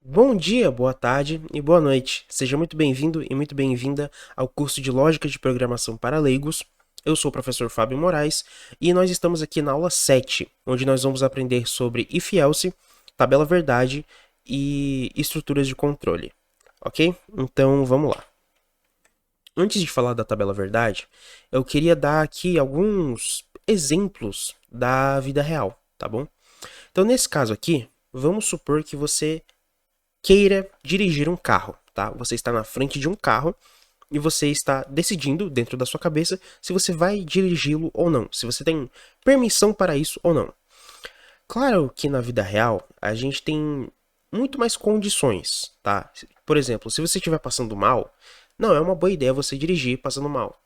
Bom dia, boa tarde e boa noite. Seja muito bem-vindo e muito bem-vinda ao curso de Lógica de Programação para Leigos. Eu sou o professor Fábio Moraes e nós estamos aqui na aula 7, onde nós vamos aprender sobre if-else, tabela verdade e estruturas de controle. Ok? Então vamos lá. Antes de falar da tabela verdade, eu queria dar aqui alguns exemplos da vida real, tá bom? Então, nesse caso aqui, vamos supor que você queira dirigir um carro, tá? Você está na frente de um carro e você está decidindo dentro da sua cabeça se você vai dirigi-lo ou não, se você tem permissão para isso ou não. Claro que na vida real a gente tem muito mais condições, tá? Por exemplo, se você estiver passando mal, não é uma boa ideia você dirigir passando mal.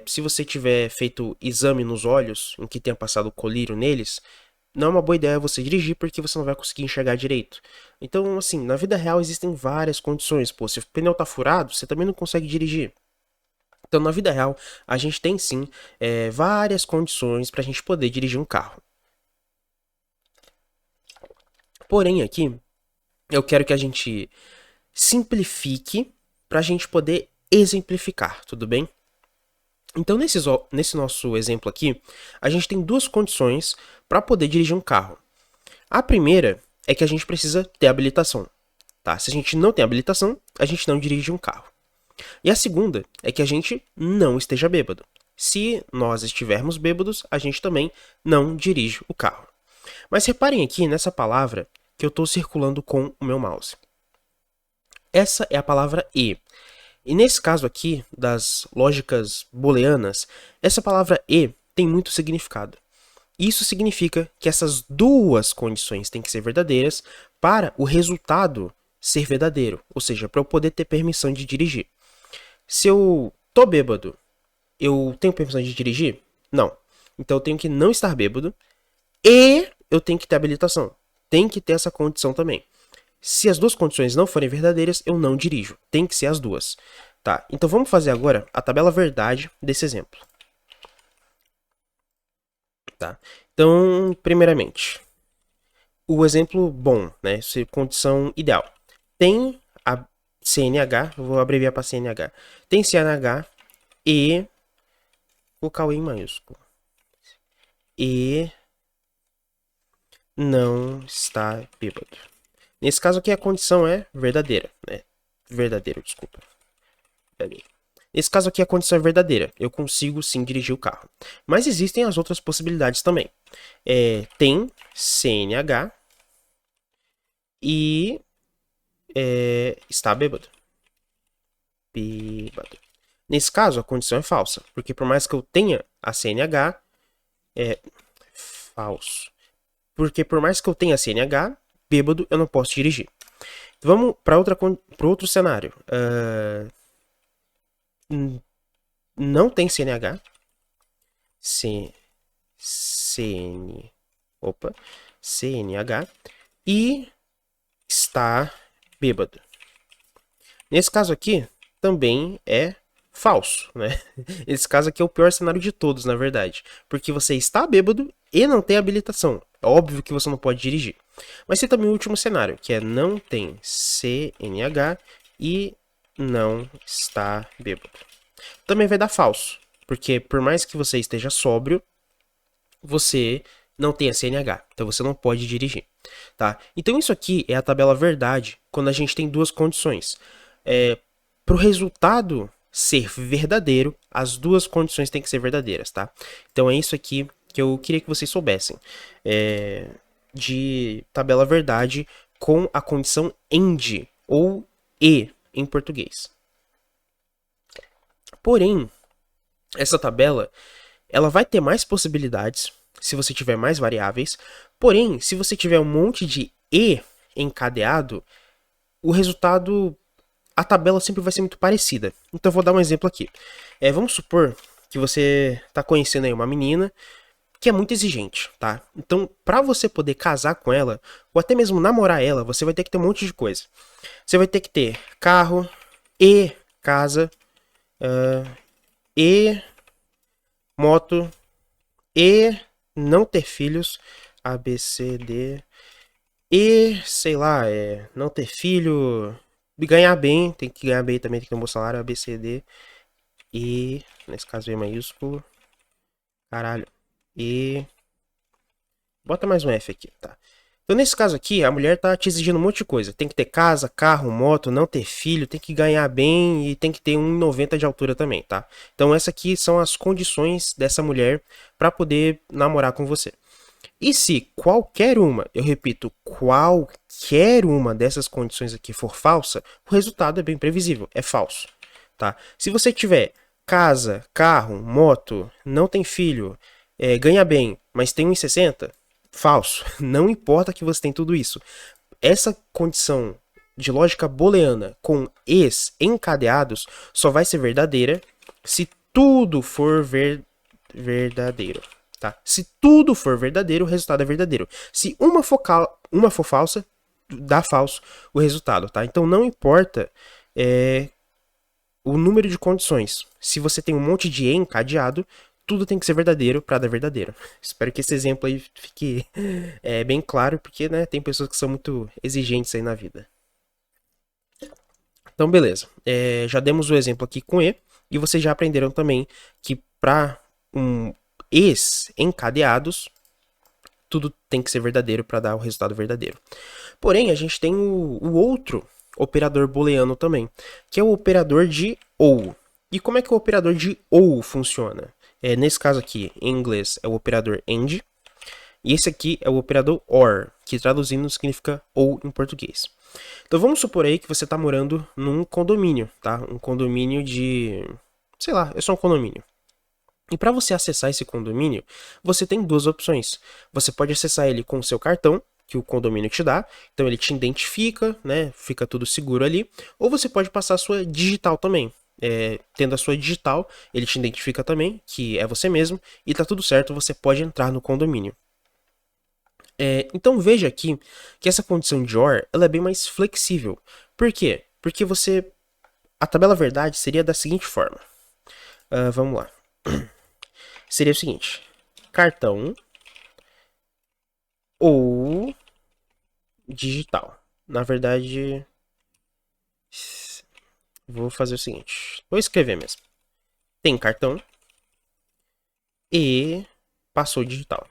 Se você tiver feito exame nos olhos, em que tenha passado colírio neles, não é uma boa ideia você dirigir porque você não vai conseguir enxergar direito. Então, assim, na vida real existem várias condições. Pô, se o pneu tá furado, você também não consegue dirigir. Então, na vida real, a gente tem sim várias condições para a gente poder dirigir um carro. Porém, aqui, eu quero que a gente simplifique para a gente poder exemplificar, tudo bem? Então, nesse nosso exemplo aqui, a gente tem duas condições para poder dirigir um carro. A primeira é que a gente precisa ter habilitação. Tá? Se a gente não tem habilitação, a gente não dirige um carro. E a segunda é que a gente não esteja bêbado. Se nós estivermos bêbados, a gente também não dirige o carro. Mas reparem aqui nessa palavra que eu estou circulando com o meu mouse. Essa é a palavra e. E nesse caso aqui, das lógicas booleanas, essa palavra e tem muito significado. Isso significa que essas duas condições têm que ser verdadeiras para o resultado ser verdadeiro, ou seja, para eu poder ter permissão de dirigir. Se eu tô bêbado, eu tenho permissão de dirigir? Não. Então eu tenho que não estar bêbado e eu tenho que ter habilitação. Tem que ter essa condição também. Se as duas condições não forem verdadeiras, eu não dirijo. Tem que ser as duas. Tá? Então vamos fazer agora a tabela verdade desse exemplo. Tá? Então, primeiramente, o exemplo bom, né? Condição ideal. Tem a CNH, vou abreviar para CNH. Tem CNH e colocar o E em maiúsculo. E não está bêbado. Nesse caso aqui a condição é verdadeira, né? Verdadeiro, desculpa. Nesse caso aqui a condição é verdadeira. Eu consigo sim dirigir o carro. Mas existem as outras possibilidades também. Tem CNH e está bêbado. Bêbado. Nesse caso, a condição é falsa, porque por mais que eu tenha a CNH, é falso. Porque por mais que eu tenha a CNH, bêbado eu não posso dirigir. Então, vamos para outro cenário. Não tem CNH. CN, opa, CNH e está bêbado. Nesse caso aqui, também é falso, né? Esse caso aqui é o pior cenário de todos, na verdade. Porque você está bêbado e não tem habilitação. É óbvio que você não pode dirigir. Mas tem também o último cenário, que é não tem CNH e não está bêbado. Também vai dar falso. Porque por mais que você esteja sóbrio, você não tem a CNH. Então você não pode dirigir. Tá? Então isso aqui é a tabela verdade quando a gente tem duas condições. Para o resultado ser verdadeiro, as duas condições têm que ser verdadeiras, tá? Então é isso aqui que eu queria que vocês soubessem. De tabela verdade com a condição AND ou E em português. Porém, essa tabela ela vai ter mais possibilidades se você tiver mais variáveis. Porém, se você tiver um monte de E encadeado, o resultado, a tabela sempre vai ser muito parecida. Então eu vou dar um exemplo aqui. Vamos supor que você está conhecendo aí uma menina que é muito exigente, tá? Então, para você poder casar com ela, ou até mesmo namorar ela, você vai ter que ter um monte de coisa. Você vai ter que ter carro, e casa, e moto, e não ter filhos, A, B, C, D, E, sei lá, não ter filho, ganhar bem, tem que ganhar bem também, tem que ter um bom salário, A, B, C, D. E, nesse caso E maiúsculo, caralho. E, bota mais um F aqui, tá? Então, nesse caso aqui, a mulher tá te exigindo um monte de coisa. Tem que ter casa, carro, moto, não ter filho, tem que ganhar bem e tem que ter 1,90 de altura também, tá? Então, essas aqui são as condições dessa mulher para poder namorar com você. E se qualquer uma, eu repito, qualquer uma dessas condições aqui for falsa, o resultado é bem previsível, é falso, tá? Se você tiver casa, carro, moto, não tem filho, ganha bem, mas tem 1,60, falso. Não importa que você tem tudo isso. Essa condição de lógica booleana com es encadeados só vai ser verdadeira se tudo for verdadeiro. Tá? Se tudo for verdadeiro, o resultado é verdadeiro. Se uma for falsa, dá falso o resultado. Tá? Então não importa o número de condições. Se você tem um monte de encadeado, tudo tem que ser verdadeiro para dar verdadeiro. Espero que esse exemplo aí fique bem claro, porque né, tem pessoas que são muito exigentes aí na vida. Então, beleza. Já demos o exemplo aqui com E, e vocês já aprenderam também que para es encadeados, tudo tem que ser verdadeiro para dar o resultado verdadeiro. Porém, a gente tem o outro operador booleano também, que é o operador de OU. E como é que o operador de OU funciona? Nesse caso aqui, em inglês, é o operador AND, e esse aqui é o operador OR, que traduzindo significa OU em português. Então vamos supor aí que você está morando num condomínio, tá? Um condomínio de... sei lá, é só um condomínio. E para você acessar esse condomínio, você tem duas opções. Você pode acessar ele com o seu cartão, que o condomínio te dá, então ele te identifica, né? Fica tudo seguro ali. Ou você pode passar a sua digital também. Tendo a sua digital, ele te identifica também, que é você mesmo, e tá tudo certo, você pode entrar no condomínio. Então veja aqui que essa condição de OR ela é bem mais flexível. Por quê? Porque a tabela verdade seria da seguinte forma. Vamos lá. Seria o seguinte: cartão ou digital. Na verdade, vou fazer o seguinte. Vou escrever mesmo. Tem cartão e passou digital.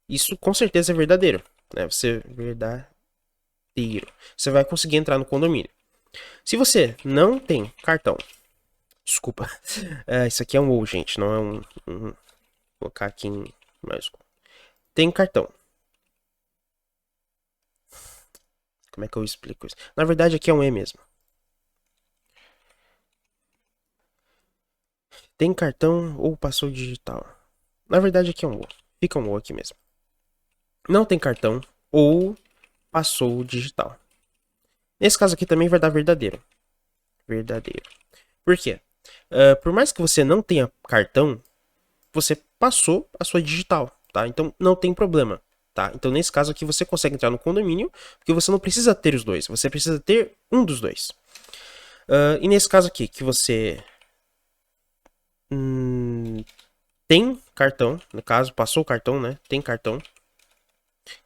Isso com certeza é verdadeiro, né? Verdadeiro. Você vai conseguir entrar no condomínio. Se você não tem cartão, desculpa, isso aqui é um ou, gente, não é vou colocar aqui em maiúsculo. Tem cartão. Como é que eu explico isso? Na verdade, aqui é um E mesmo. Tem cartão ou passou digital. Na verdade, aqui é um O. Fica um O aqui mesmo. Não tem cartão ou passou digital. Nesse caso aqui também vai dar verdadeiro. Verdadeiro. Por quê? Por mais que você não tenha cartão, você passou a sua digital, tá? Então não tem problema, tá? Então nesse caso aqui você consegue entrar no condomínio, porque você não precisa ter os dois, você precisa ter um dos dois. E nesse caso aqui, que você tem cartão, no caso, passou o cartão, né? Tem cartão.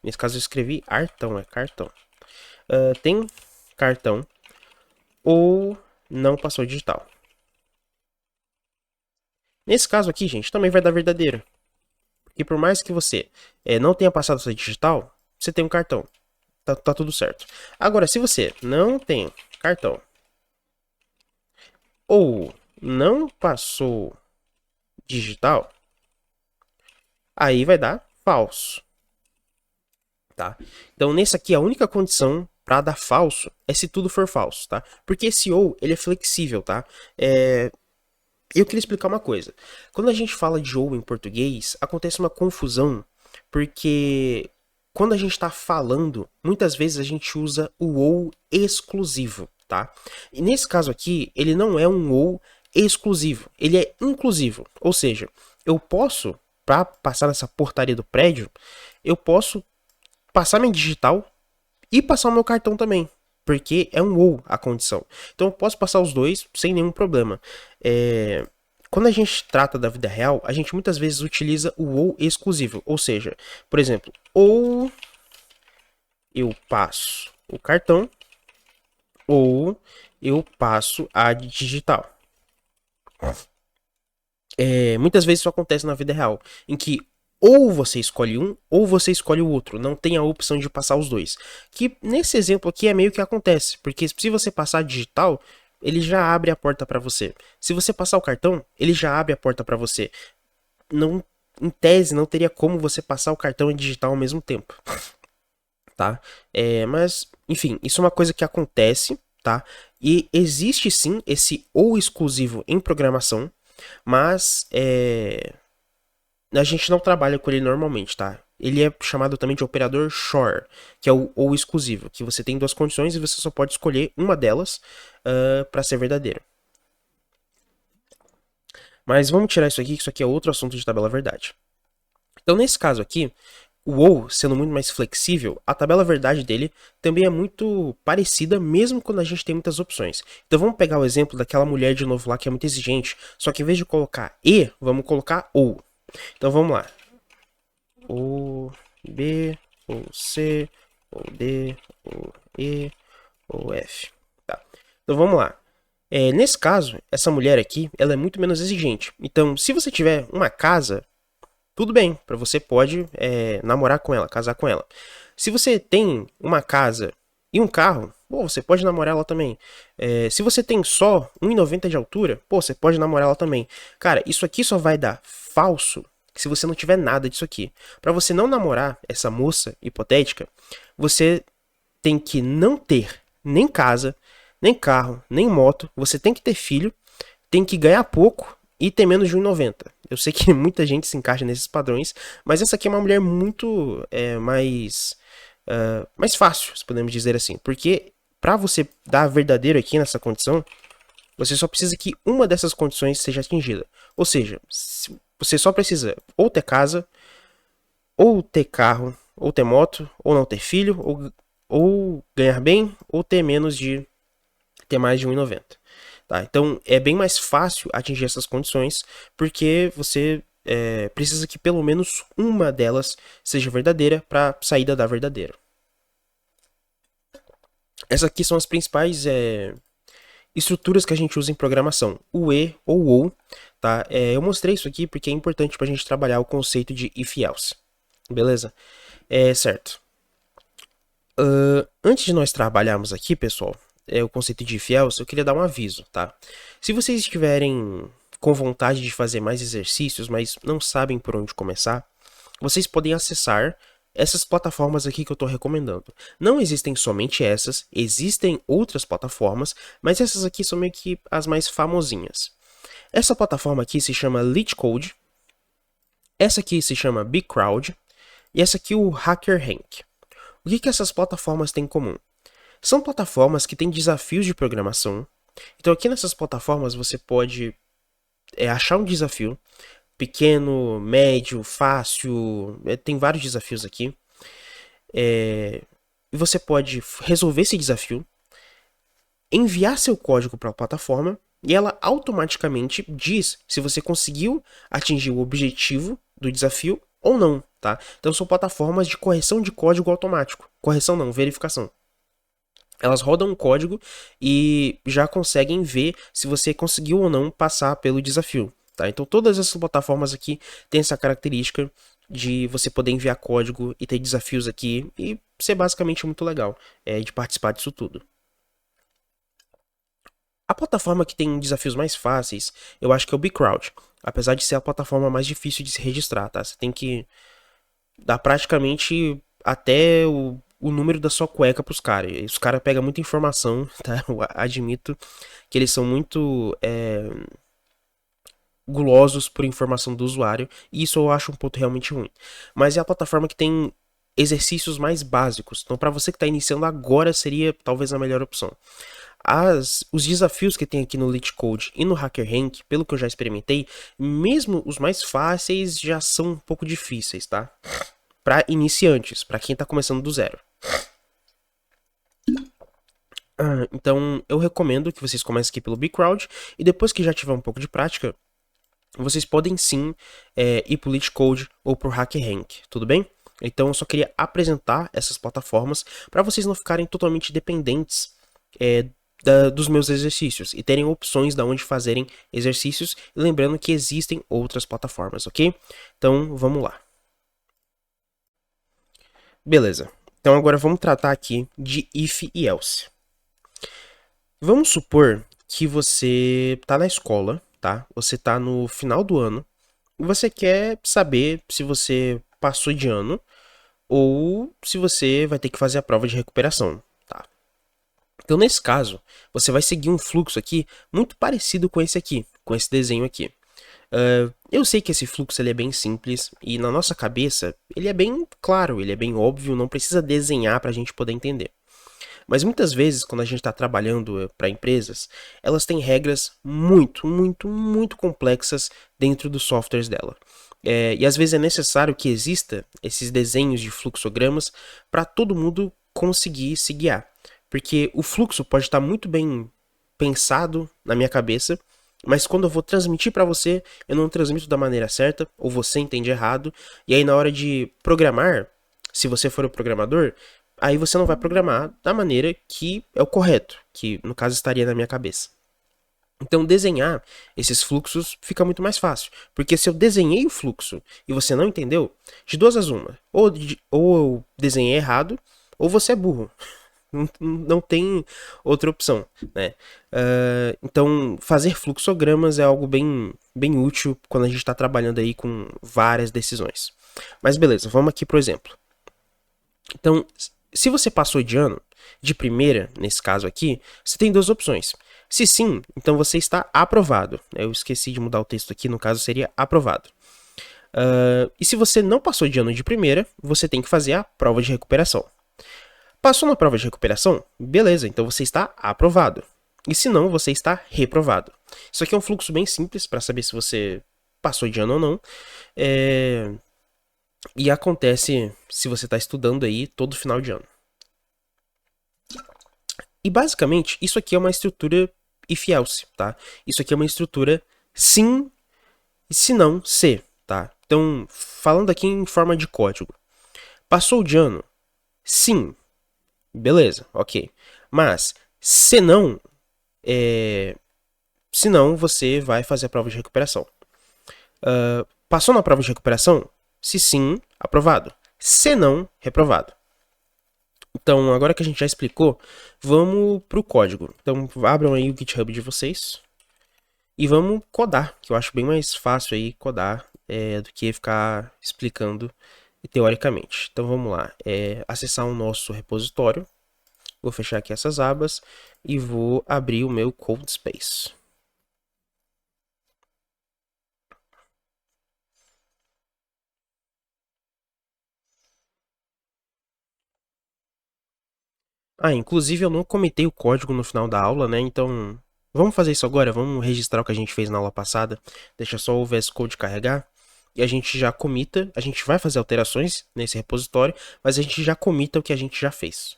Nesse caso eu escrevi artão, é cartão. Tem cartão ou não passou digital. Nesse caso aqui, gente, também vai dar verdadeiro. Porque por mais que você não tenha passado sua digital, você tem um cartão. Tá tudo certo. Agora, se você não tem cartão ou não passou digital, aí vai dar falso. Tá? Então, nesse aqui, a única condição para dar falso é se tudo for falso, tá? Porque esse ou, ele é flexível, tá? Eu queria explicar uma coisa. Quando a gente fala de ou em português, acontece uma confusão, porque quando a gente está falando, muitas vezes a gente usa o ou exclusivo, tá? E nesse caso aqui, ele não é um ou exclusivo, ele é inclusivo. Ou seja, eu posso, para passar nessa portaria do prédio, eu posso passar minha digital e passar o meu cartão também, porque é um ou a condição. Então eu posso passar os dois sem nenhum problema. Quando a gente trata da vida real, a gente muitas vezes utiliza o ou exclusivo, ou seja, por exemplo, ou eu passo o cartão ou eu passo a digital. Muitas vezes isso acontece na vida real, em que ou você escolhe um ou você escolhe o outro, não tem a opção de passar os dois. Que nesse exemplo aqui é meio que acontece, porque se você passar digital, ele já abre a porta para você. Se você passar o cartão, ele já abre a porta para você. Não, em tese, não teria como você passar o cartão e digital ao mesmo tempo, tá? Mas, enfim, isso é uma coisa que acontece, tá? E existe sim esse ou exclusivo em programação, mas a gente não trabalha com ele normalmente, tá? Ele é chamado também de operador shore, que é o ou exclusivo, que você tem duas condições e você só pode escolher uma delas para ser verdadeira. Mas vamos tirar isso aqui, que isso aqui é outro assunto de tabela verdade. Então, nesse caso aqui, o ou, sendo muito mais flexível, a tabela verdade dele também é muito parecida, mesmo quando a gente tem muitas opções. Então vamos pegar o exemplo daquela mulher de novo lá, que é muito exigente, só que em vez de colocar e, vamos colocar ou. Então vamos lá. Ou B, ou C, ou D, ou E, ou F. Tá. Então vamos lá. Nesse caso, essa mulher aqui, ela é muito menos exigente. Então, se você tiver uma casa, tudo bem, para você pode namorar com ela, casar com ela. Se você tem uma casa e um carro, pô, você pode namorar ela também. Se você tem só 1,90 de altura, pô, você pode namorar ela também. Cara, isso aqui só vai dar falso se você não tiver nada disso aqui. Para você não namorar essa moça hipotética, você tem que não ter nem casa, nem carro, nem moto. Você tem que ter filho, tem que ganhar pouco e ter menos de 1,90. Eu sei que muita gente se encaixa nesses padrões, mas essa aqui é uma mulher muito mais fácil, se podemos dizer assim. Porque para você dar verdadeiro aqui nessa condição, você só precisa que uma dessas condições seja atingida. Ou seja, você só precisa ou ter casa, ou ter carro, ou ter moto, ou não ter filho, ou ganhar bem, ou ter mais de 1,90. Tá? Então é bem mais fácil atingir essas condições, porque você precisa que pelo menos uma delas seja verdadeira para sair da verdadeira. Essas aqui são as principais estruturas que a gente usa em programação, o e ou o ou. Tá? Eu mostrei isso aqui porque é importante para a gente trabalhar o conceito de if-else. Beleza? Certo. Antes de nós trabalharmos aqui, pessoal, o conceito de if-else, eu queria dar um aviso, tá? Se vocês estiverem com vontade de fazer mais exercícios, mas não sabem por onde começar, vocês podem acessar essas plataformas aqui que eu estou recomendando. Não existem somente essas, existem outras plataformas, mas essas aqui são meio que as mais famosinhas. Essa plataforma aqui se chama LeetCode, essa aqui se chama BigCrowd, e essa aqui o HackerRank. O que essas plataformas têm em comum? São plataformas que têm desafios de programação. Então aqui nessas plataformas você pode achar um desafio pequeno, médio, fácil, tem vários desafios aqui. E você pode resolver esse desafio, enviar seu código para a plataforma e ela automaticamente diz se você conseguiu atingir o objetivo do desafio ou não, tá? Então são plataformas de correção de código automático. Correção não, verificação. Elas rodam um código e já conseguem ver se você conseguiu ou não passar pelo desafio. Tá? Então todas essas plataformas aqui têm essa característica de você poder enviar código e ter desafios aqui e ser basicamente muito legal de participar disso tudo. A plataforma que tem desafios mais fáceis, eu acho que é o BigCrowd, apesar de ser a plataforma mais difícil de se registrar, tá? Você tem que dar praticamente até o número da sua cueca pros caras. Os caras pegam muita informação, tá? Eu admito que eles são muito gulosos por informação do usuário, e isso eu acho um ponto realmente ruim. Mas é a plataforma que tem exercícios mais básicos, então para você que está iniciando agora seria talvez a melhor opção. Os desafios que tem aqui no LeetCode e no HackerRank, pelo que eu já experimentei, mesmo os mais fáceis já são um pouco difíceis, tá? Para iniciantes, para quem está começando do zero. Então eu recomendo que vocês comecem aqui pelo BigCrowd e depois que já tiver um pouco de prática, vocês podem sim ir pro LeetCode ou pro HackerRank, tudo bem? Então eu só queria apresentar essas plataformas para vocês não ficarem totalmente dependentes dos meus exercícios e terem opções de onde fazerem exercícios, lembrando que existem outras plataformas, ok? Então vamos lá. Beleza. Então agora vamos tratar aqui de if e else. Vamos supor que você está na escola, tá? Você está no final do ano e você quer saber se você passou de ano ou se você vai ter que fazer a prova de recuperação, tá? Então, nesse caso, você vai seguir um fluxo aqui muito parecido com esse aqui, com esse desenho aqui. Eu sei que esse fluxo ele é bem simples e na nossa cabeça ele é bem claro, ele é bem óbvio, não precisa desenhar para a gente poder entender. Mas muitas vezes, quando a gente está trabalhando para empresas, elas têm regras muito complexas dentro dos softwares dela. E às vezes é necessário que exista esses desenhos de fluxogramas para todo mundo conseguir se guiar. Porque o fluxo pode estar muito bem pensado na minha cabeça, mas quando eu vou transmitir para você, eu não transmito da maneira certa, ou você entende errado, e aí na hora de programar, se você for o programador, aí você não vai programar da maneira que é o correto, que no caso estaria na minha cabeça. Então desenhar esses fluxos fica muito mais fácil, porque se eu desenhei o fluxo e você não entendeu, de duas as uma, ou eu desenhei errado, ou você é burro. Não tem outra opção, né? Então, fazer fluxogramas é algo bem útil quando a gente está trabalhando aí com várias decisões. Mas beleza, vamos aqui pro exemplo. Então, se você passou de ano, de primeira, nesse caso aqui, você tem duas opções. Se sim, então você está aprovado. Eu esqueci de mudar o texto aqui, no caso seria aprovado. E se você não passou de ano de primeira, você tem que fazer a prova de recuperação. Passou na prova de recuperação? Beleza, então você está aprovado. E se não, você está reprovado. Isso aqui é um fluxo bem simples para saber se você passou de ano ou não. E acontece se você está estudando aí todo final de ano. E basicamente, isso aqui é uma estrutura if-else, tá? Isso aqui é uma estrutura sim, se não, se, tá? Então, falando aqui em forma de código. Passou de ano? Sim. Beleza, ok. Mas, se não, você vai fazer a prova de recuperação. Passou na prova de recuperação? Se sim, aprovado. Se não, reprovado. Então, agora que a gente já explicou, vamos pro código. Então, abram aí o GitHub de vocês e vamos codar, que eu acho bem mais fácil aí codar do que ficar explicando teoricamente. Então, vamos lá. Acessar o nosso repositório. Vou fechar aqui essas abas e vou abrir o meu CodeSpace. Inclusive eu não comentei o código no final da aula, né? Então, vamos fazer isso agora? Vamos registrar o que a gente fez na aula passada. Deixa só o VS Code carregar. E a gente já comita. A gente vai fazer alterações nesse repositório, mas a gente já comita o que a gente já fez.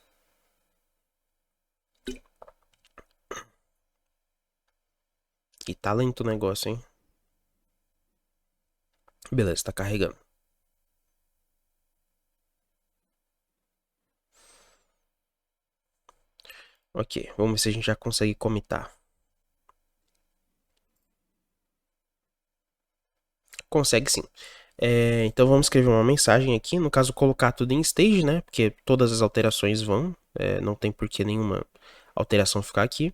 E tá lento o negócio, hein? Beleza, tá carregando. Ok, vamos ver se a gente já consegue comitar. Consegue sim. Então vamos escrever uma mensagem aqui, no caso colocar tudo em stage, né? Porque todas as alterações vão, não tem por que nenhuma alteração ficar aqui.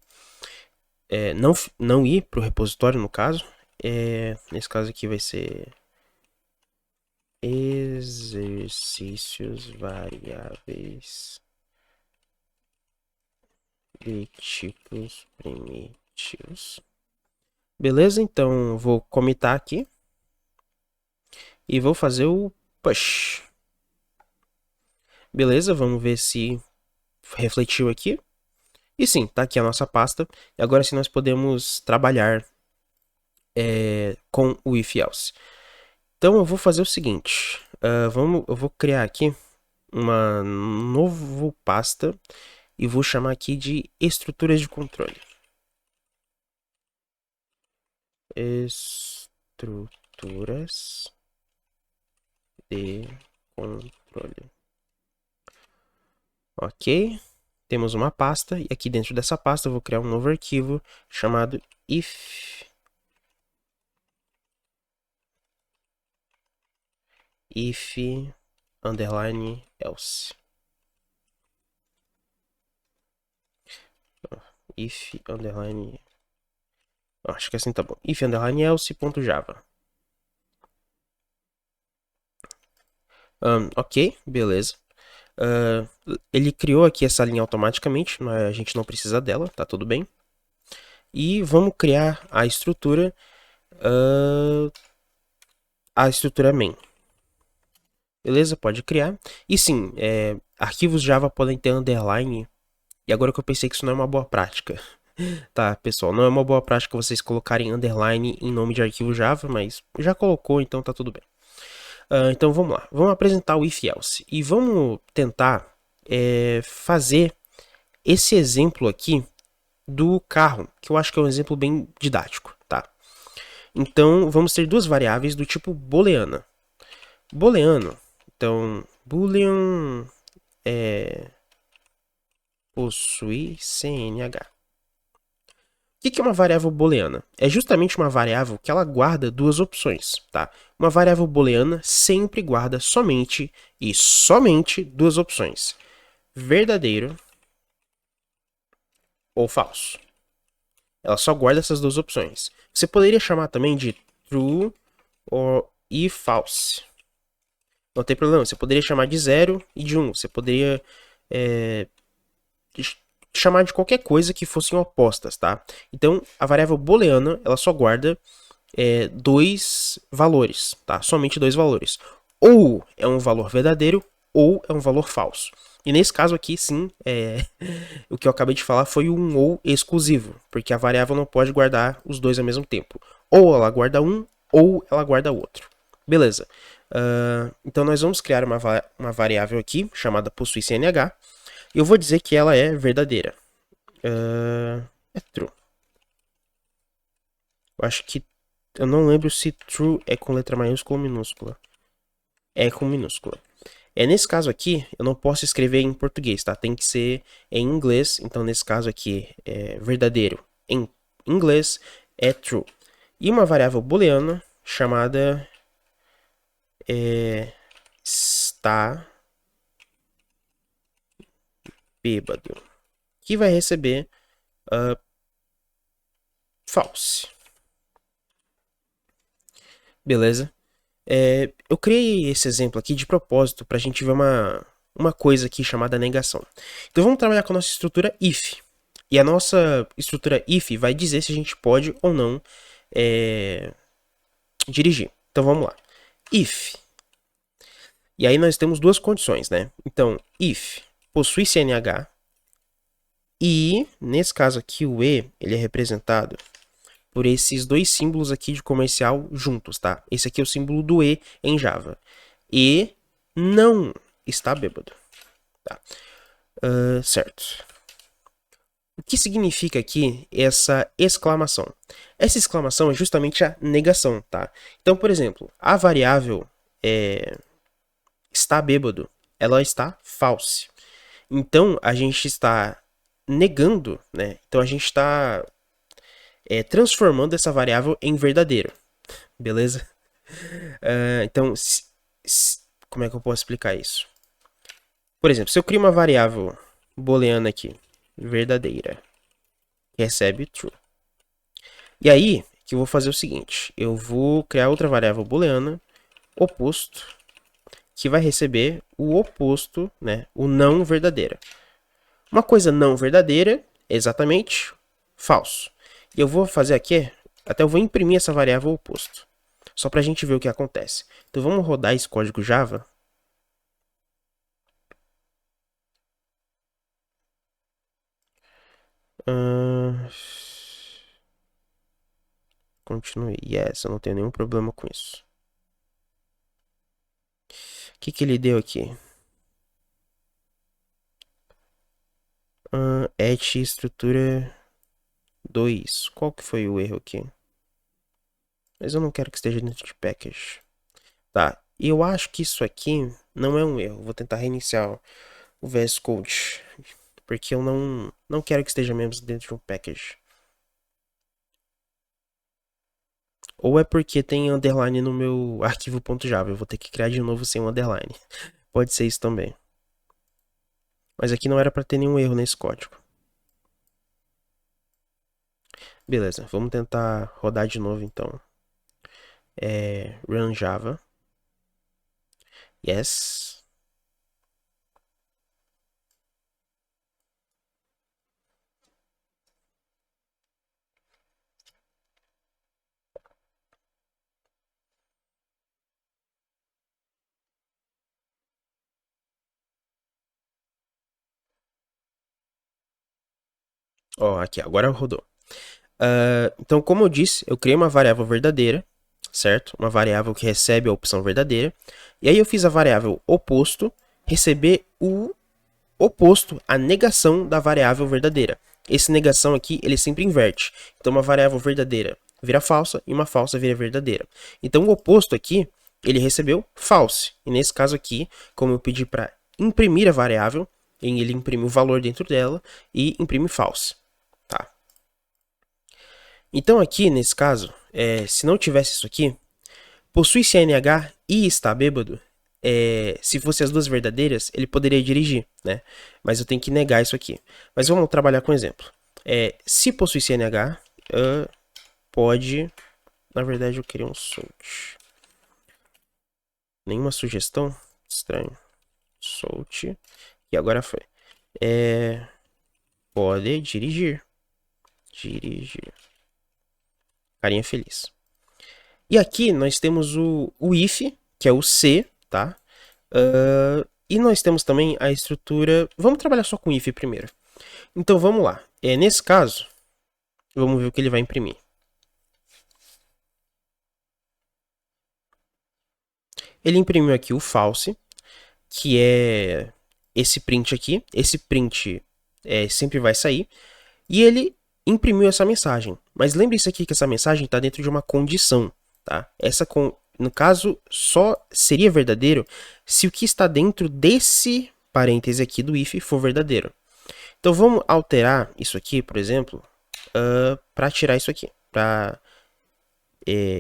Não ir para o repositório, no caso. Nesse caso aqui vai ser exercícios variáveis de tipos primitivos. Beleza, então vou comitar aqui e vou fazer o push. Beleza, vamos ver se refletiu aqui. E sim, tá aqui a nossa pasta. E agora sim nós podemos trabalhar com o if else. Então eu vou fazer o seguinte. Eu vou criar aqui uma nova pasta e vou chamar aqui de estruturas de controle. Estruturas de controle. Ok. Temos uma pasta e aqui dentro dessa pasta eu vou criar um novo arquivo chamado if underline else. If underline... Acho que assim tá bom. If underline else.java. Ok, beleza. Ele criou aqui essa linha automaticamente, mas a gente não precisa dela, tá tudo bem. E vamos criar a estrutura main. Beleza? Pode criar. E sim, arquivos Java podem ter underline. E agora que eu pensei que isso não é uma boa prática. Tá, pessoal, não é uma boa prática vocês colocarem underline em nome de arquivo Java, mas já colocou, então tá tudo bem. Então vamos lá, vamos apresentar o if else. E vamos tentar fazer esse exemplo aqui do carro, que eu acho que é um exemplo bem didático, tá? Então vamos ter duas variáveis do tipo booleana. Booleano, então boolean possui CNH. O que é uma variável booleana? É justamente uma variável que ela guarda duas opções, tá? Uma variável booleana sempre guarda somente e somente duas opções: verdadeiro ou falso. Ela só guarda essas duas opções. Você poderia chamar também de true e false. Não tem problema, você poderia chamar de 0 e de 1. Você poderia chamar de qualquer coisa que fossem opostas, tá? Então, a variável booleana, ela só guarda dois valores, tá? Somente dois valores. Ou é um valor verdadeiro, ou é um valor falso. E nesse caso aqui, sim, o que eu acabei de falar foi um ou exclusivo, porque a variável não pode guardar os dois ao mesmo tempo. Ou ela guarda um, ou ela guarda outro. Beleza. Então nós vamos criar uma variável aqui, chamada possui CNH, e eu vou dizer que ela é verdadeira. É true. Eu acho que... Eu não lembro se true é com letra maiúscula ou minúscula. É com minúscula. Nesse caso aqui, eu não posso escrever em português, tá? Tem que ser em inglês. Então, nesse caso aqui, é verdadeiro em inglês é true. E uma variável booleana chamada está bêbado, que vai receber false. Beleza? Eu criei esse exemplo aqui de propósito para a gente ver uma coisa aqui chamada negação. Então vamos trabalhar com a nossa estrutura if. E a nossa estrutura if vai dizer se a gente pode ou não dirigir. Então vamos lá. If. E aí nós temos duas condições, né? Então, if possui CNH e, nesse caso aqui, o E ele é representado por esses dois símbolos aqui de comercial juntos, tá? Esse aqui é o símbolo do E em Java. E não está bêbado. Tá? Certo. O que significa aqui essa exclamação? Essa exclamação é justamente a negação, tá? Então, por exemplo, a variável está bêbado, ela está false. Então, a gente está negando, né? Então, a gente está transformando essa variável em verdadeiro. Beleza? Então, como é que eu posso explicar isso? Por exemplo, se eu crio uma variável booleana aqui, verdadeira, que recebe true. E aí, que eu vou fazer o seguinte, eu vou criar outra variável booleana, oposto, que vai receber o oposto, né, o não verdadeira. Uma coisa não verdadeira é exatamente falso. E eu vou fazer aqui, até eu vou imprimir essa variável oposto, só para a gente ver o que acontece. Então vamos rodar esse código Java. Continue. Yes, eu não tenho nenhum problema com isso. O que ele deu aqui? Et estrutura 2. Qual que foi o erro aqui? Mas eu não quero que esteja dentro de package. Tá, eu acho que isso aqui Não é um erro. Vou tentar reiniciar o VS Code, porque eu não quero que esteja mesmo dentro de um package. Ou é porque tem underline no meu arquivo.java. Eu vou ter que criar de novo sem um underline. Pode ser isso também. Mas aqui não era para ter nenhum erro nesse código. Beleza, vamos tentar rodar de novo então. Run Java. Yes. Ó, aqui, agora rodou. Então, como eu disse, eu criei uma variável verdadeira, certo? Uma variável que recebe a opção verdadeira. E aí eu fiz a variável oposto receber o oposto à negação da variável verdadeira. Esse negação aqui, ele sempre inverte. Então, uma variável verdadeira vira falsa e uma falsa vira verdadeira. Então, o oposto aqui, ele recebeu false. E nesse caso aqui, como eu pedi para imprimir a variável, ele imprime o valor dentro dela e imprime false. Tá? Então, aqui, nesse caso, se não tivesse isso aqui, possui CNH e está bêbado, se fossem as duas verdadeiras, ele poderia dirigir, né? Mas eu tenho que negar isso aqui. Mas vamos trabalhar com um exemplo. Se possui CNH, pode... Na verdade, eu queria um solt. Nenhuma sugestão? Estranho. Solt. E agora foi. Pode dirigir. Dirigir. Carinha feliz. E aqui nós temos o if, que é o C, tá? E nós temos também a estrutura... Vamos trabalhar só com if primeiro. Então vamos lá. Nesse caso, vamos ver o que ele vai imprimir. Ele imprimiu aqui o false, que é esse print aqui. Esse print sempre vai sair. E ele imprimiu essa mensagem. Mas lembre-se aqui que essa mensagem está dentro de uma condição. Tá? No caso, só seria verdadeiro se o que está dentro desse parêntese aqui do if for verdadeiro. Então vamos alterar isso aqui, por exemplo, para tirar isso aqui.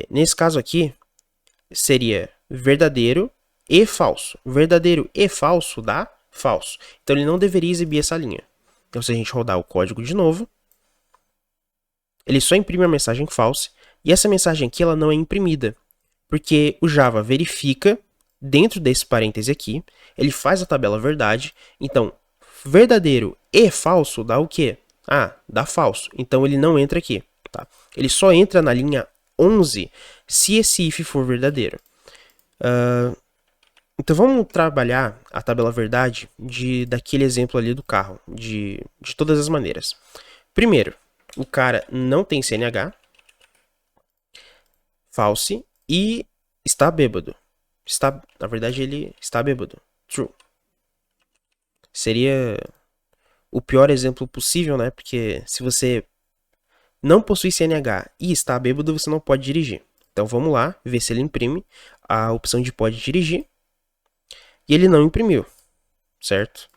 Nesse caso aqui, seria verdadeiro e falso. Verdadeiro e falso dá falso. Então ele não deveria exibir essa linha. Então se a gente rodar o código de novo, ele só imprime a mensagem false. E essa mensagem aqui ela não é imprimida. Porque o Java verifica dentro desse parêntese aqui, ele faz a tabela verdade. Então, verdadeiro e falso dá o quê? Dá falso. Então ele não entra aqui. Tá? Ele só entra na linha 11 se esse if for verdadeiro. Então vamos trabalhar a tabela verdade daquele exemplo ali do carro, de todas as maneiras. Primeiro, o cara não tem CNH, false, e está bêbado. Na verdade, ele está bêbado. True. Seria o pior exemplo possível, né? Porque se você não possui CNH e está bêbado, você não pode dirigir. Então vamos lá, ver se ele imprime a opção de pode dirigir. E ele não imprimiu, certo?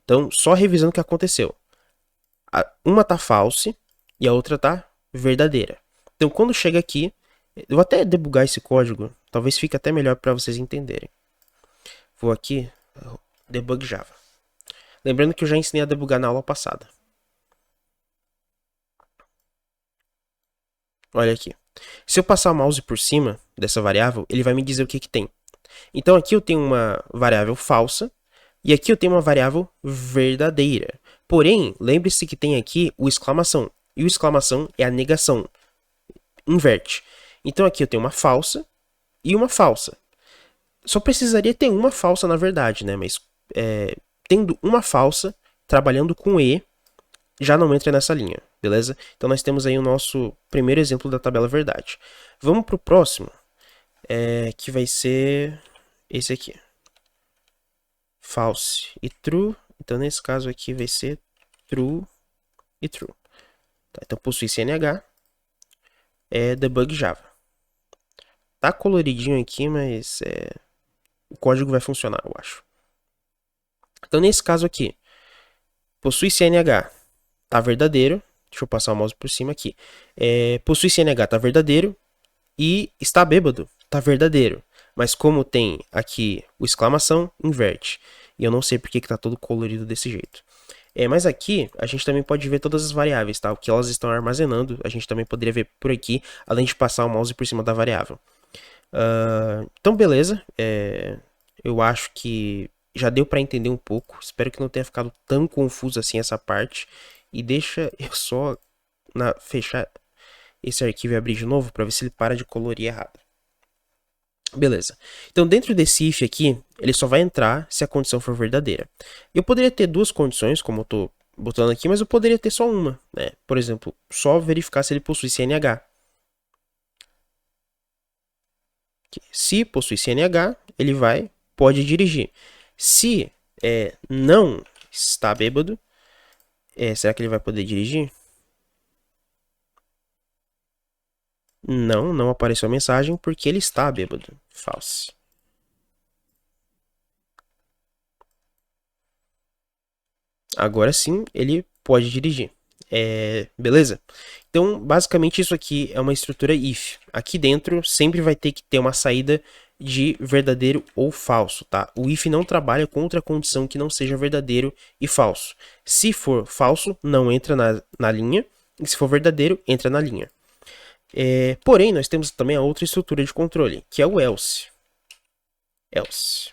Então, só revisando o que aconteceu. Uma tá false e a outra tá verdadeira. Então, quando chega aqui, eu vou até debugar esse código, talvez fique até melhor para vocês entenderem. Vou aqui, debug Java. Lembrando que eu já ensinei a debugar na aula passada. Olha aqui. Se eu passar o mouse por cima dessa variável, ele vai me dizer o que tem. Então aqui eu tenho uma variável falsa e aqui eu tenho uma variável verdadeira. Porém, lembre-se que tem aqui o exclamação. E o exclamação é a negação. Inverte. Então aqui eu tenho uma falsa e uma falsa. Só precisaria ter uma falsa na verdade, né? Mas tendo uma falsa, trabalhando com E, já não entra nessa linha, beleza? Então nós temos aí o nosso primeiro exemplo da tabela verdade. Vamos para o próximo, que vai ser esse aqui. False e true. Então nesse caso aqui vai ser true e true. Tá, então possui CNH, debug Java. Tá coloridinho aqui, mas o código vai funcionar, eu acho. Então, nesse caso aqui, possui CNH, tá verdadeiro. Deixa eu passar o mouse por cima aqui. Possui CNH, tá verdadeiro. E está bêbado, tá verdadeiro. Mas como tem aqui o exclamação, inverte. E eu não sei porque que tá todo colorido desse jeito. Mas aqui a gente também pode ver todas as variáveis, tá? O que elas estão armazenando, a gente também poderia ver por aqui, além de passar o mouse por cima da variável. Então, beleza. Eu acho que já deu para entender um pouco. Espero que não tenha ficado tão confuso assim essa parte. E deixa eu só fechar esse arquivo e abrir de novo para ver se ele para de colorir errado. Beleza. Então, dentro desse if aqui, ele só vai entrar se a condição for verdadeira. Eu poderia ter duas condições, como eu estou botando aqui, mas eu poderia ter só uma, né? Por exemplo, só verificar se ele possui CNH. Se possui CNH, ele pode dirigir. Se não está bêbado, será que ele vai poder dirigir? Não, não apareceu a mensagem porque ele está bêbado. False. Agora sim, ele pode dirigir. Beleza? Então, basicamente, isso aqui é uma estrutura if. Aqui dentro sempre vai ter que ter uma saída de verdadeiro ou falso, tá? O if não trabalha contra a condição que não seja verdadeiro e falso. Se for falso, não entra na linha. E se for verdadeiro, entra na linha. Porém, nós temos também a outra estrutura de controle, que é o else. Else.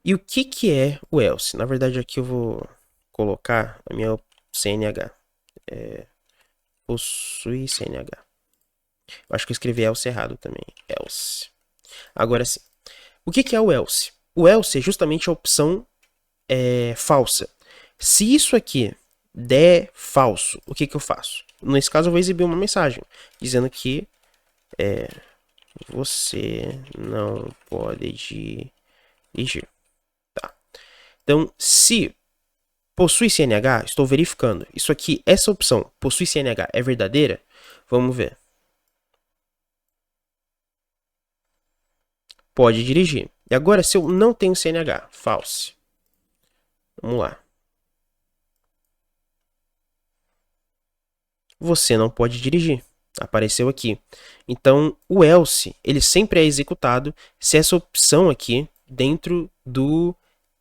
E o que é o else? Na verdade, aqui eu vou colocar a minha CNH. Possui CNH. Eu acho que eu escrevi else errado também. Else. Agora sim. O que é o else? O else é justamente a opção falsa. Se isso aqui der falso, o que eu faço? Nesse caso, eu vou exibir uma mensagem dizendo que você não pode dirigir. Tá. Então, se possui CNH, estou verificando. Isso aqui, essa opção, possui CNH, é verdadeira? Vamos ver. Pode dirigir. E agora, se eu não tenho CNH, false. Vamos lá. Você não pode dirigir. Apareceu aqui. Então, o else, ele sempre é executado se essa opção aqui, dentro do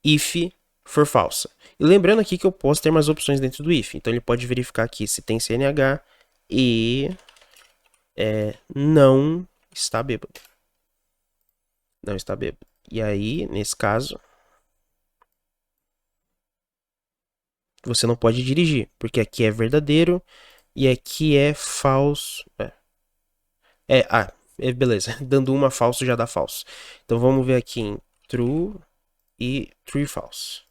if, for falsa. E lembrando aqui que eu posso ter mais opções dentro do if. Então, ele pode verificar aqui se tem CNH e não está bêbado. Não está bêbado. E aí, nesse caso, você não pode dirigir, porque aqui é verdadeiro e aqui é falso. Beleza. Dando uma falso já dá falso. Então vamos ver aqui em true e true e false.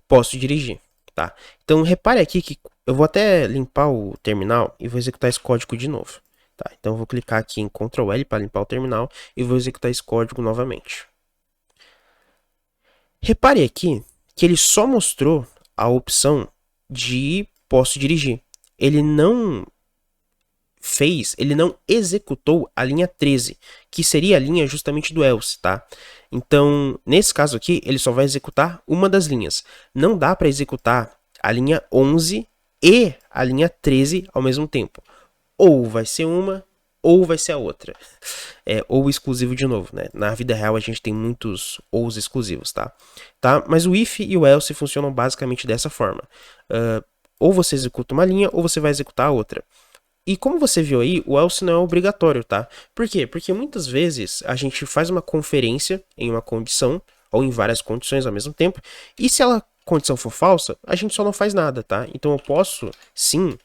Posso dirigir, tá? Então repare aqui que eu vou até limpar o terminal e vou executar esse código de novo. Tá? Então eu vou clicar aqui em Ctrl L para limpar o terminal e vou executar esse código novamente. Repare aqui que ele só mostrou a opção de posso dirigir. Ele não executou a linha 13, que seria a linha justamente do else, tá? Então, nesse caso aqui, ele só vai executar uma das linhas. Não dá para executar a linha 11 e a linha 13 ao mesmo tempo. Ou vai ser uma, ou vai ser a outra. Ou exclusivo de novo, né? Na vida real a gente tem muitos ous exclusivos, tá? Mas o if e o else funcionam basicamente dessa forma. Ou você executa uma linha, ou você vai executar a outra. E como você viu aí, o else não é obrigatório, tá? Por quê? Porque muitas vezes a gente faz uma conferência em uma condição, ou em várias condições ao mesmo tempo, e se a condição for falsa, a gente só não faz nada, tá? Então eu posso, sim,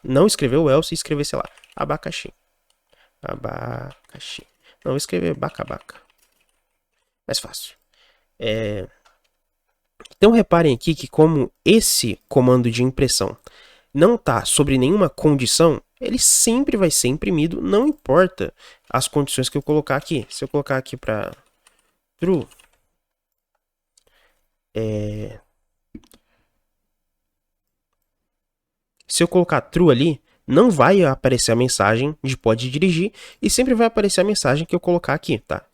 não escrever o else e escrever, sei lá, abacaxi. Abacaxi. Não, vou escrever bacabaca. Mais fácil. Então reparem aqui que como esse comando de impressão não está sobre nenhuma condição, ele sempre vai ser imprimido, não importa as condições que eu colocar aqui. Se eu colocar aqui para true, se eu colocar true ali, não vai aparecer a mensagem de pode dirigir e sempre vai aparecer a mensagem que eu colocar aqui, tá?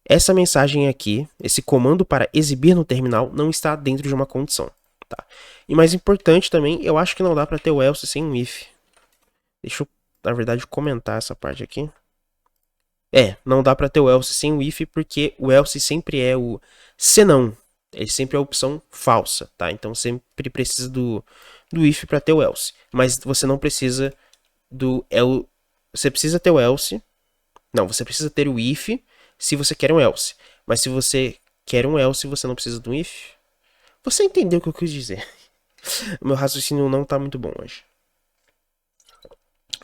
Essa mensagem aqui, esse comando para exibir no terminal não está dentro de uma condição, tá? E mais importante também, eu acho que não dá para ter o else sem o if. Deixa eu, na verdade, comentar essa parte aqui. Não dá para ter o else sem o if, porque o else sempre é o senão. Ele sempre é a opção falsa, tá? Então sempre precisa do if para ter o else. Mas você não precisa do else. Você precisa ter o else. Não, você precisa ter o if se você quer um else. Mas se você quer um else, você não precisa do if. Você entendeu o que eu quis dizer. O meu raciocínio não tá muito bom hoje.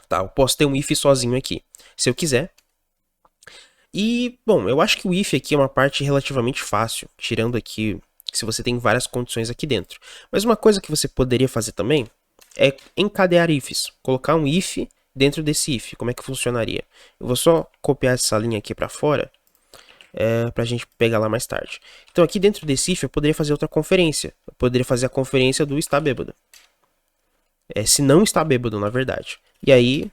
Tá, eu posso ter um if sozinho aqui, se eu quiser. E, bom, eu acho que o if aqui é uma parte relativamente fácil, tirando aqui se você tem várias condições aqui dentro. Mas uma coisa que você poderia fazer também é encadear ifs, colocar um if dentro desse if. Como é que funcionaria? Eu vou só copiar essa linha aqui para fora, para a gente pegar lá mais tarde. Então aqui dentro desse if eu poderia fazer outra conferência. Eu poderia fazer a conferência do está bêbado. Se não está bêbado, na verdade. E aí,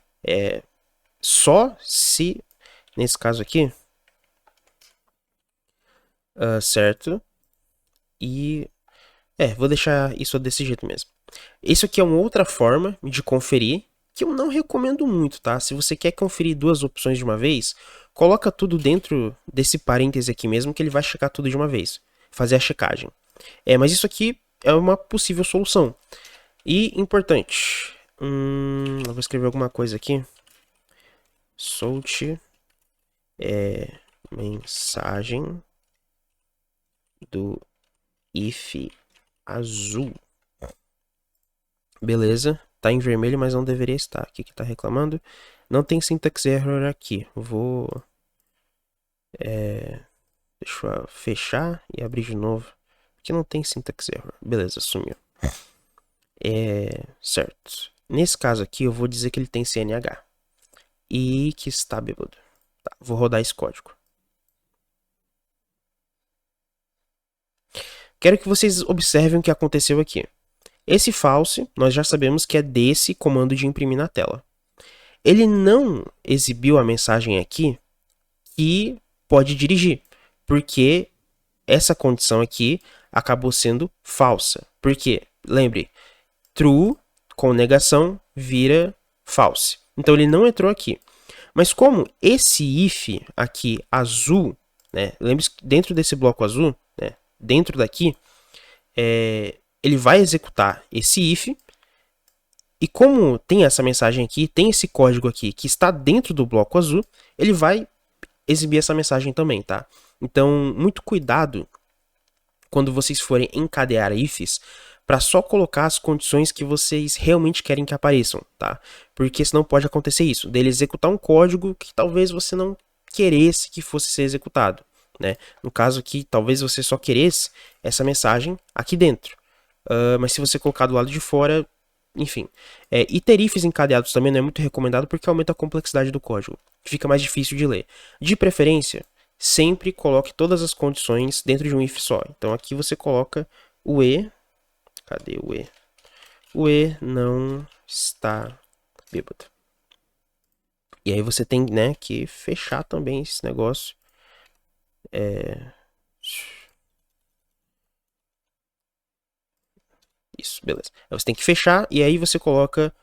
só se, nesse caso aqui, certo? E, vou deixar isso desse jeito mesmo. Isso aqui é uma outra forma de conferir, que eu não recomendo muito, tá? Se você quer conferir duas opções de uma vez, coloca tudo dentro desse parêntese aqui mesmo, que ele vai checar tudo de uma vez. Fazer a checagem. Mas isso aqui é uma possível solução. E importante. Eu vou escrever alguma coisa aqui. Solte mensagem do if azul. Beleza. Tá em vermelho, mas não deveria estar. O que tá reclamando? Não tem syntax error aqui. Vou... deixa eu fechar e abrir de novo. Porque não tem syntax error. Beleza, sumiu. Certo. Nesse caso aqui, eu vou dizer que ele tem CNH. E que está bêbado. Tá, vou rodar esse código. Quero que vocês observem o que aconteceu aqui. Esse false, nós já sabemos que é desse comando de imprimir na tela. Ele não exibiu a mensagem aqui que pode dirigir, porque essa condição aqui acabou sendo falsa. Por quê? Lembre, true com negação vira false. Então ele não entrou aqui. Mas como esse if aqui azul, né, lembre-se que dentro desse bloco azul, né, dentro daqui, ele vai executar esse if. E como tem essa mensagem aqui, tem esse código aqui que está dentro do bloco azul, ele vai exibir essa mensagem também, tá? Então, muito cuidado quando vocês forem encadear ifs, para só colocar as condições que vocês realmente querem que apareçam, tá? Porque senão pode acontecer isso, dele executar um código que talvez você não queresse que fosse ser executado, né? No caso aqui, talvez você só queresse essa mensagem aqui dentro. Mas se você colocar do lado de fora, enfim. E ter ifs encadeados também não é muito recomendado porque aumenta a complexidade do código. Fica mais difícil de ler. De preferência, sempre coloque todas as condições dentro de um if só. Então aqui você coloca o E. Cadê o E? O E não está bêbado. E aí você tem, né, que fechar também esse negócio. Isso, beleza. Aí você tem que fechar e aí você coloca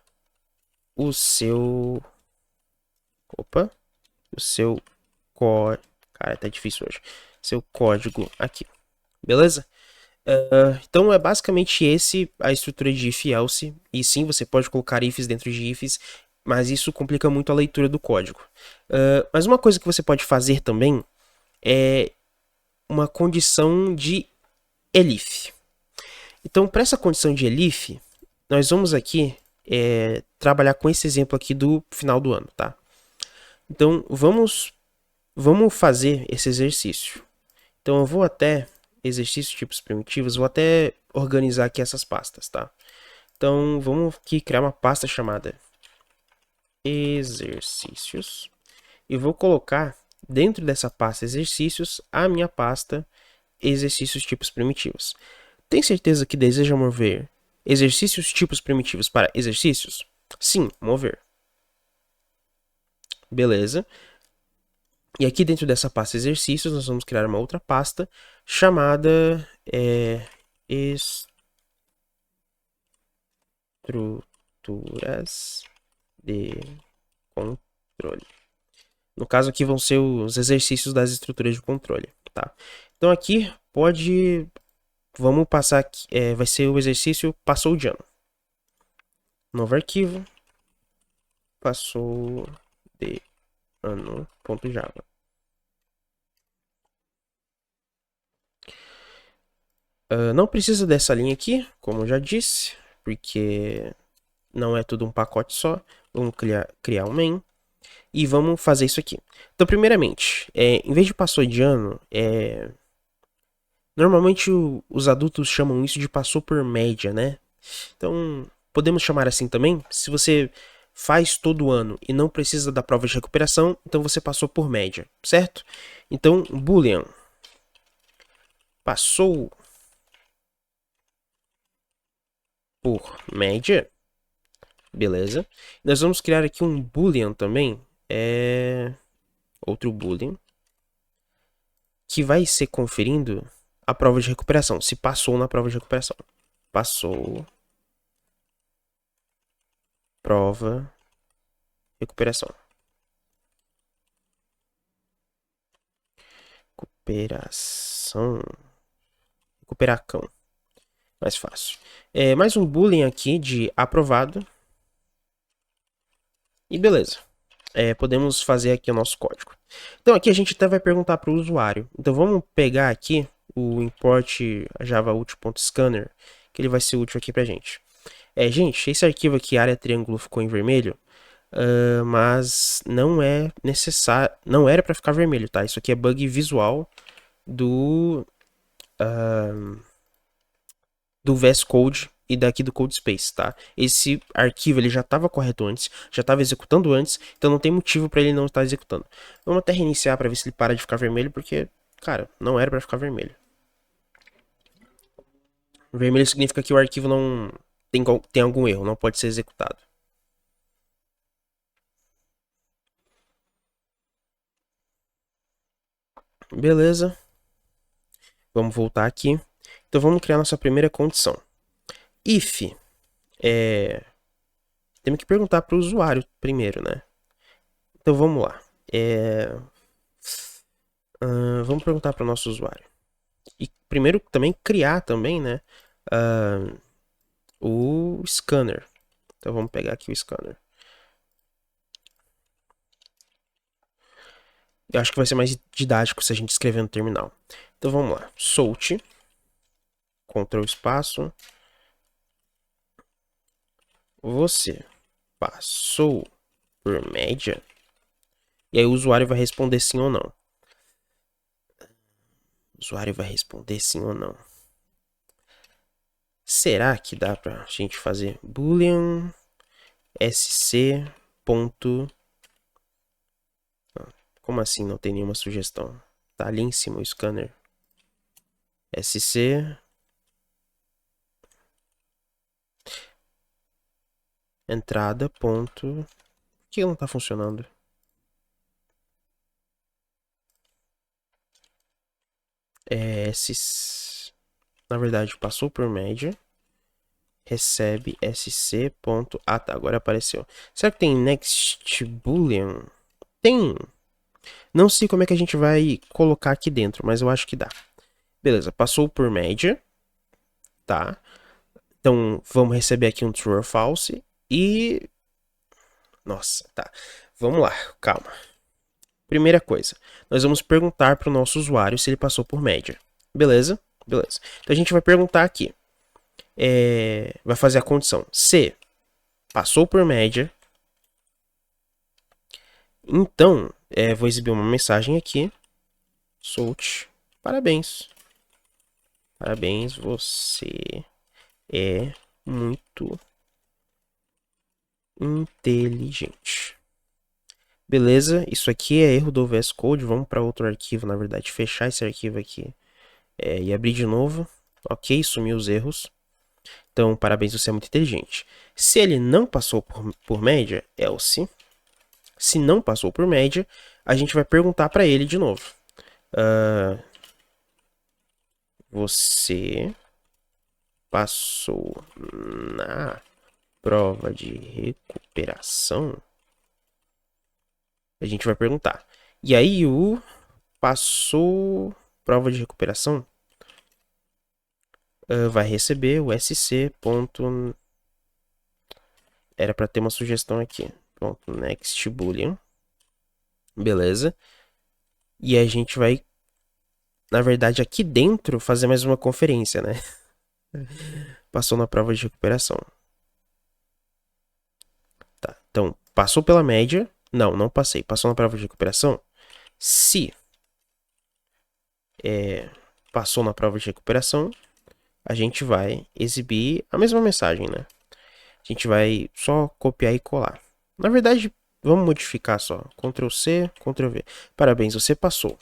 o seu... Opa. O seu código... Cara, tá difícil hoje. Seu código aqui. Beleza? Então é basicamente esse a estrutura de if else. E sim, você pode colocar ifs dentro de ifs, mas isso complica muito a leitura do código. Mas uma coisa que você pode fazer também é uma condição de elif. Então, para essa condição de elif, nós vamos aqui trabalhar com esse exemplo aqui do final do ano, tá? Então, vamos fazer esse exercício. Então, eu vou até exercício tipos primitivos, vou até organizar aqui essas pastas, tá? Então, vamos aqui criar uma pasta chamada exercícios e vou colocar dentro dessa pasta exercícios a minha pasta exercícios tipos primitivos. Tem certeza que deseja mover Exercícios tipos primitivos para exercícios? Sim, mover. Beleza. E aqui dentro dessa pasta exercícios, nós vamos criar uma outra pasta chamada estruturas de controle. No caso aqui vão ser os exercícios das estruturas de controle, tá? Então aqui vamos passar aqui, vai ser o exercício passou de ano. Novo arquivo, passou de ano.java. Não precisa dessa linha aqui, como eu já disse, porque não é tudo um pacote só. Vamos criar um main e vamos fazer isso aqui. Então, primeiramente, em vez de passou de ano, normalmente os adultos chamam isso de passou por média, né? Então, podemos chamar assim também. Se você faz todo ano e não precisa da prova de recuperação, então você passou por média, certo? Então, boolean passou por média, beleza? Nós vamos criar aqui um boolean também, outro boolean, que vai ser conferindo a prova de recuperação, se passou na prova de recuperação. Passou, prova, recuperação. Recuperacão. Mais fácil. Mais um boolean aqui de aprovado. E beleza. Podemos fazer aqui o nosso código. Então aqui a gente até vai perguntar para o usuário. Então vamos pegar aqui o import java.util.scanner, que ele vai ser útil aqui pra gente. Gente, esse arquivo aqui, área triângulo, ficou em vermelho, mas não é necessário, não era para ficar vermelho, tá? Isso aqui é bug visual do VS Code e daqui do CodeSpace, tá? Esse arquivo ele já estava correto antes, já estava executando antes, então não tem motivo para ele não estar executando. Vamos até reiniciar para ver se ele para de ficar vermelho, porque, cara, não era para ficar vermelho. Vermelho significa que o arquivo não tem algum erro, não pode ser executado. Beleza. Vamos voltar aqui. Então vamos criar nossa primeira condição. If temos que perguntar para o usuário primeiro, né? Então vamos lá. Vamos perguntar para o nosso usuário. E primeiro também criar também, né? O scanner. Então vamos pegar aqui o scanner. Eu acho que vai ser mais didático se a gente escrever no terminal. Então vamos lá. Solt. Ctrl espaço. Você passou por média? E aí o usuário vai responder sim ou não. O usuário vai responder sim ou não. Será que dá pra gente fazer boolean sc. Como assim não tem nenhuma sugestão? Tá ali em cima o scanner. sc. Entrada. Ponto. Por que não tá funcionando? Na verdade, passou por média. Recebe sc. Ah, tá. Agora apareceu. Será que tem next boolean? Tem. Não sei como é que a gente vai colocar aqui dentro, mas eu acho que dá. Beleza, passou por média. Tá. Então, vamos receber aqui um true or false. E... Nossa, tá. Vamos lá, calma. Primeira coisa, nós vamos perguntar para o nosso usuário se ele passou por média. Beleza? Beleza. Então, a gente vai perguntar aqui. Vai fazer a condição. Se passou por média, então, vou exibir uma mensagem aqui. Solt. Parabéns. Parabéns, você é muito inteligente. Beleza, isso aqui é erro do VS Code. Vamos para outro arquivo, na verdade, fechar esse arquivo aqui e abrir de novo. Ok, sumiu os erros. Então, parabéns, você é muito inteligente. Se ele não passou por média, else. Se não passou por média, a gente vai perguntar para ele de novo. Você passou na prova de recuperação? A gente vai perguntar. E aí, o passou prova de recuperação vai receber o sc. Era para ter uma sugestão aqui. Pronto, next boolean. Beleza. E a gente vai, na verdade, aqui dentro, fazer mais uma conferência, né? Passou na prova de recuperação. Tá, então, passou pela média. Não, não passei. Passou na prova de recuperação. Se passou na prova de recuperação, a gente vai exibir a mesma mensagem, né? A gente vai só copiar e colar. Na verdade, vamos modificar só. Ctrl C, Ctrl V. Parabéns, você passou.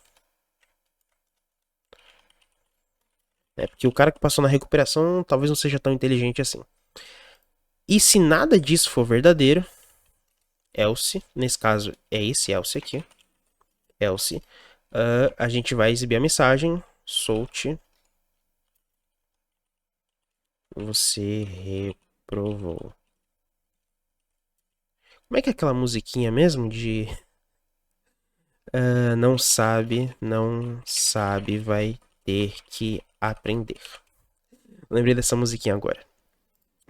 Porque o cara que passou na recuperação talvez não seja tão inteligente assim. E se nada disso for verdadeiro, else, nesse caso é esse else aqui, else, a gente vai exibir a mensagem, solte, você reprovou. Como é que é aquela musiquinha mesmo de não sabe, vai ter que aprender. Lembrei dessa musiquinha agora.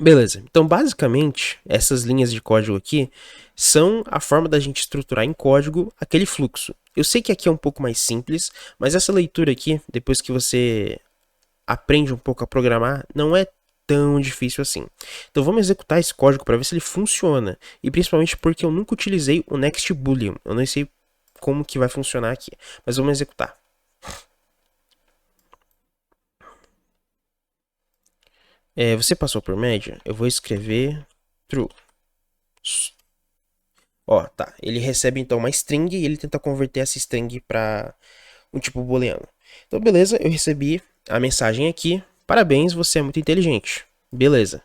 Beleza, então basicamente essas linhas de código aqui são a forma da gente estruturar em código aquele fluxo. Eu sei que aqui é um pouco mais simples, mas essa leitura aqui, depois que você aprende um pouco a programar, não é tão difícil assim. Então vamos executar esse código para ver se ele funciona. E principalmente porque eu nunca utilizei o next boolean. Eu não sei como que vai funcionar aqui, mas vamos executar. Você passou por média? Eu vou escrever true. Ó, tá. Ele recebe então uma string e ele tenta converter essa string para um tipo booleano. Então, beleza, eu recebi a mensagem aqui. Parabéns, você é muito inteligente. Beleza.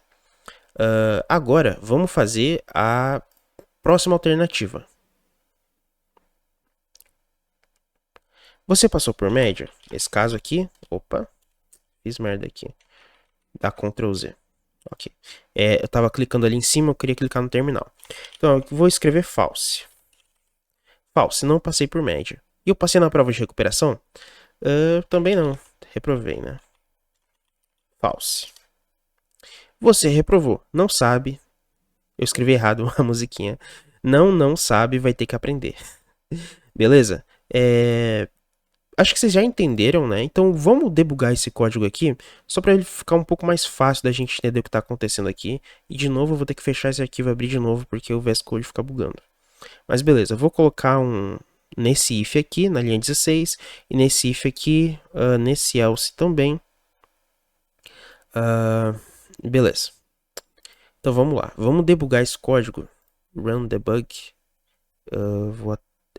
Agora, vamos fazer a próxima alternativa. Você passou por média? Esse caso aqui. Opa, fiz merda aqui. Dá Ctrl Z. Ok. Eu estava clicando ali em cima, eu queria clicar no terminal. Então, eu vou escrever false. False, não passei por média. E eu passei na prova de recuperação? Também não. Reprovei, né? False. Você reprovou. Não sabe. Eu escrevi errado a musiquinha. Não sabe, vai ter que aprender. Beleza? Acho que vocês já entenderam, né? Então vamos debugar esse código aqui, só para ele ficar um pouco mais fácil da gente entender o que está acontecendo aqui. E de novo eu vou ter que fechar esse arquivo e abrir de novo, porque o VS Code fica bugando. Mas beleza, eu vou colocar nesse if aqui, na linha 16, e nesse if aqui, nesse else também. Beleza. Então vamos lá, vamos debugar esse código. Run debug.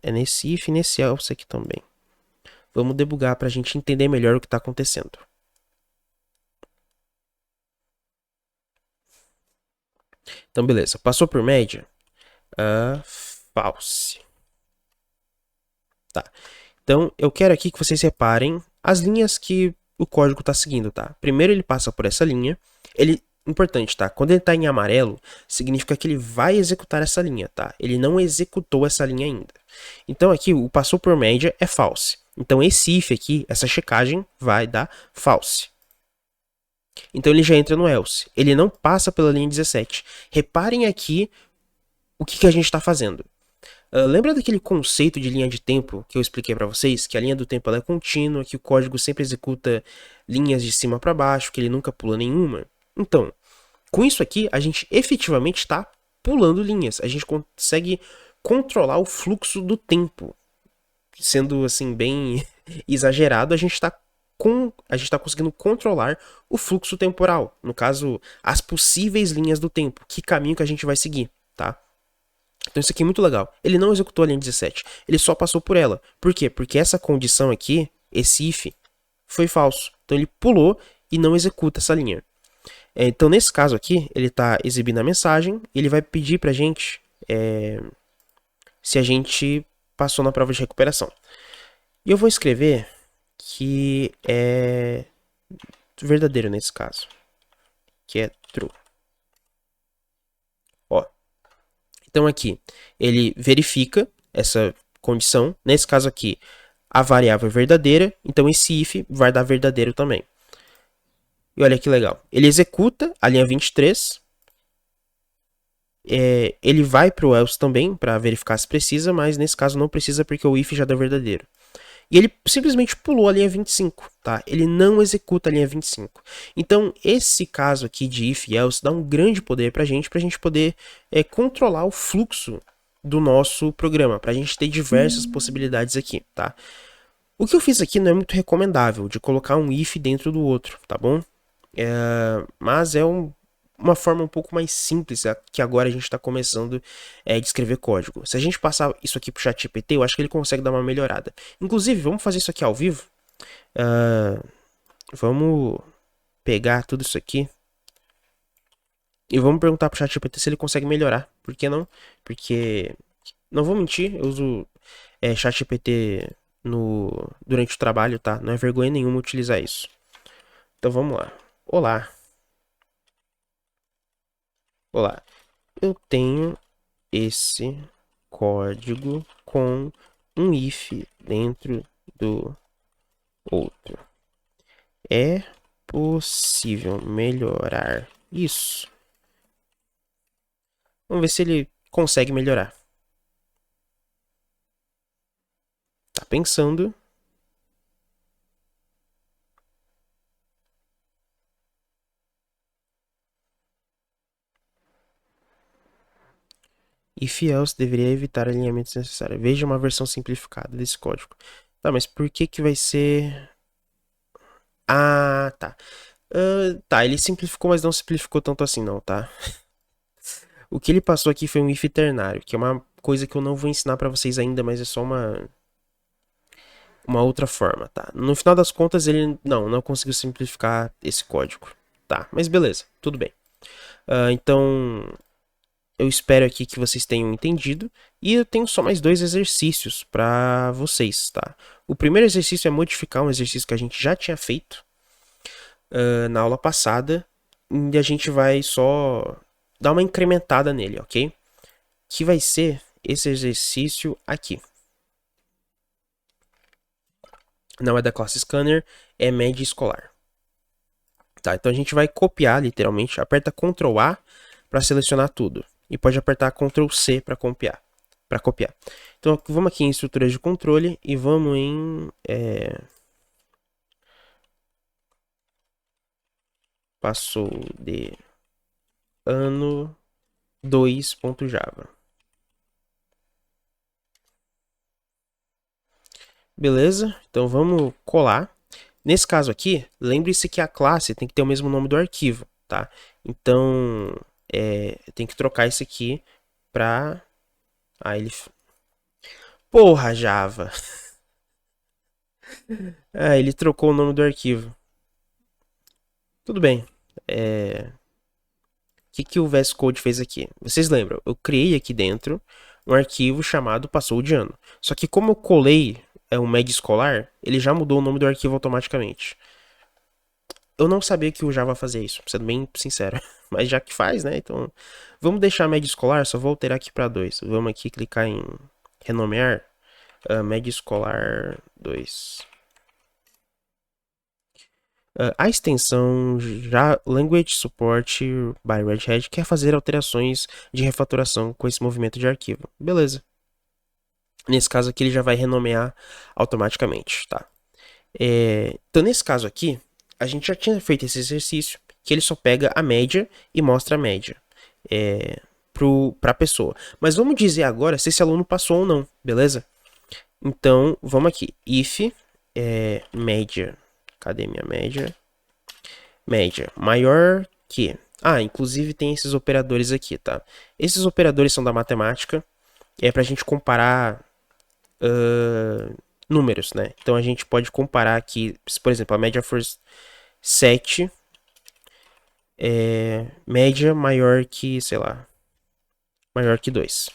É nesse if e nesse else aqui também. Vamos debugar para a gente entender melhor o que está acontecendo. Então, beleza. Passou por média? False. Tá. Então, eu quero aqui que vocês reparem as linhas que o código está seguindo, tá? Primeiro ele passa por essa linha. Importante, tá? Quando ele está em amarelo, significa que ele vai executar essa linha, tá? Ele não executou essa linha ainda. Então, aqui, o passou por média é false. Então, esse if aqui, essa checagem, vai dar false. Então, ele já entra no else. Ele não passa pela linha 17. Reparem aqui o que a gente está fazendo. Lembra daquele conceito de linha de tempo que eu expliquei para vocês? Que a linha do tempo ela é contínua, que o código sempre executa linhas de cima para baixo, que ele nunca pula nenhuma? Então, com isso aqui, a gente efetivamente está pulando linhas. A gente consegue controlar o fluxo do tempo. Sendo assim, bem exagerado, a gente está conseguindo controlar o fluxo temporal. No caso, as possíveis linhas do tempo. Que caminho que a gente vai seguir, tá? Então isso aqui é muito legal. Ele não executou a linha 17. Ele só passou por ela. Por quê? Porque essa condição aqui, esse if, foi falso. Então ele pulou e não executa essa linha. Então, nesse caso aqui, ele está exibindo a mensagem e ele vai pedir para a gente se a gente passou na prova de recuperação. E eu vou escrever que é verdadeiro nesse caso, que é true. Ó, então aqui, ele verifica essa condição. Nesse caso aqui, a variável é verdadeira, então esse if vai dar verdadeiro também. E olha que legal. Ele executa a linha 23. Ele vai para o else também, para verificar se precisa, mas nesse caso não precisa porque o if já deu verdadeiro. E ele simplesmente pulou a linha 25, tá? Ele não executa a linha 25. Então, esse caso aqui de if e else dá um grande poder pra gente poder controlar o fluxo do nosso programa, pra gente ter diversas possibilidades aqui, tá? O que eu fiz aqui não é muito recomendável, de colocar um if dentro do outro, tá bom? Mas é uma forma um pouco mais simples que agora a gente está começando de escrever código. Se a gente passar isso aqui para o ChatGPT, eu acho que ele consegue dar uma melhorada. Inclusive, vamos fazer isso aqui ao vivo. Vamos pegar tudo isso aqui e vamos perguntar para o ChatGPT se ele consegue melhorar. Por que não? Porque, não vou mentir, eu uso ChatGPT durante o trabalho, tá? Não é vergonha nenhuma utilizar isso. Então vamos lá. Olá. Olá. Eu tenho esse código com um if dentro do outro. É possível melhorar isso? Vamos ver se ele consegue melhorar. Tá pensando. If else deveria evitar alinhamentos necessários. Veja uma versão simplificada desse código. Tá, mas por que que vai ser... Ah, tá. Tá, ele simplificou, mas não simplificou tanto assim não, tá? O que ele passou aqui foi um if ternário, que é uma coisa que eu não vou ensinar pra vocês ainda, mas é só uma outra forma, tá? No final das contas, ele não conseguiu simplificar esse código, tá? Mas beleza, tudo bem. Então, eu espero aqui que vocês tenham entendido. E eu tenho só mais 2 exercícios para vocês, tá? O primeiro exercício é modificar um exercício que a gente já tinha feito na aula passada. E a gente vai só dar uma incrementada nele, ok? Que vai ser esse exercício aqui. Não é da classe Scanner, é média escolar. Tá, então a gente vai copiar literalmente, aperta Ctrl A para selecionar tudo e pode apertar Ctrl C para copiar. Então vamos aqui em estruturas de controle e vamos em passou de ano 2.java. Beleza? Então vamos colar. Nesse caso aqui, lembre-se que a classe tem que ter o mesmo nome do arquivo, tá? Então, tem que trocar isso aqui pra... Ah, ele... Porra, Java! Ah, ele trocou o nome do arquivo. Tudo bem. O que o VS Code fez aqui? Vocês lembram? Eu criei aqui dentro um arquivo chamado passou de ano. Só que como eu colei um média escolar, ele já mudou o nome do arquivo automaticamente. Eu não sabia que o Java fazia isso, sendo bem sincero. Mas já que faz, né? Então, vamos deixar a média escolar, só vou alterar aqui para 2. Vamos aqui clicar em renomear. Média escolar 2. A extensão já Language Support by Red Hat quer fazer alterações de refatoração com esse movimento de arquivo. Beleza. Nesse caso aqui ele já vai renomear automaticamente, tá? Então nesse caso aqui, a gente já tinha feito esse exercício, que ele só pega a média e mostra a média para a pessoa. Mas vamos dizer agora se esse aluno passou ou não, beleza? Então vamos aqui, if média, cadê minha média? Média maior que... Ah, inclusive tem esses operadores aqui, tá? Esses operadores são da matemática, pra gente comparar números, né? Então a gente pode comparar aqui, por exemplo, a média for 7, média maior que, sei lá, maior que 2.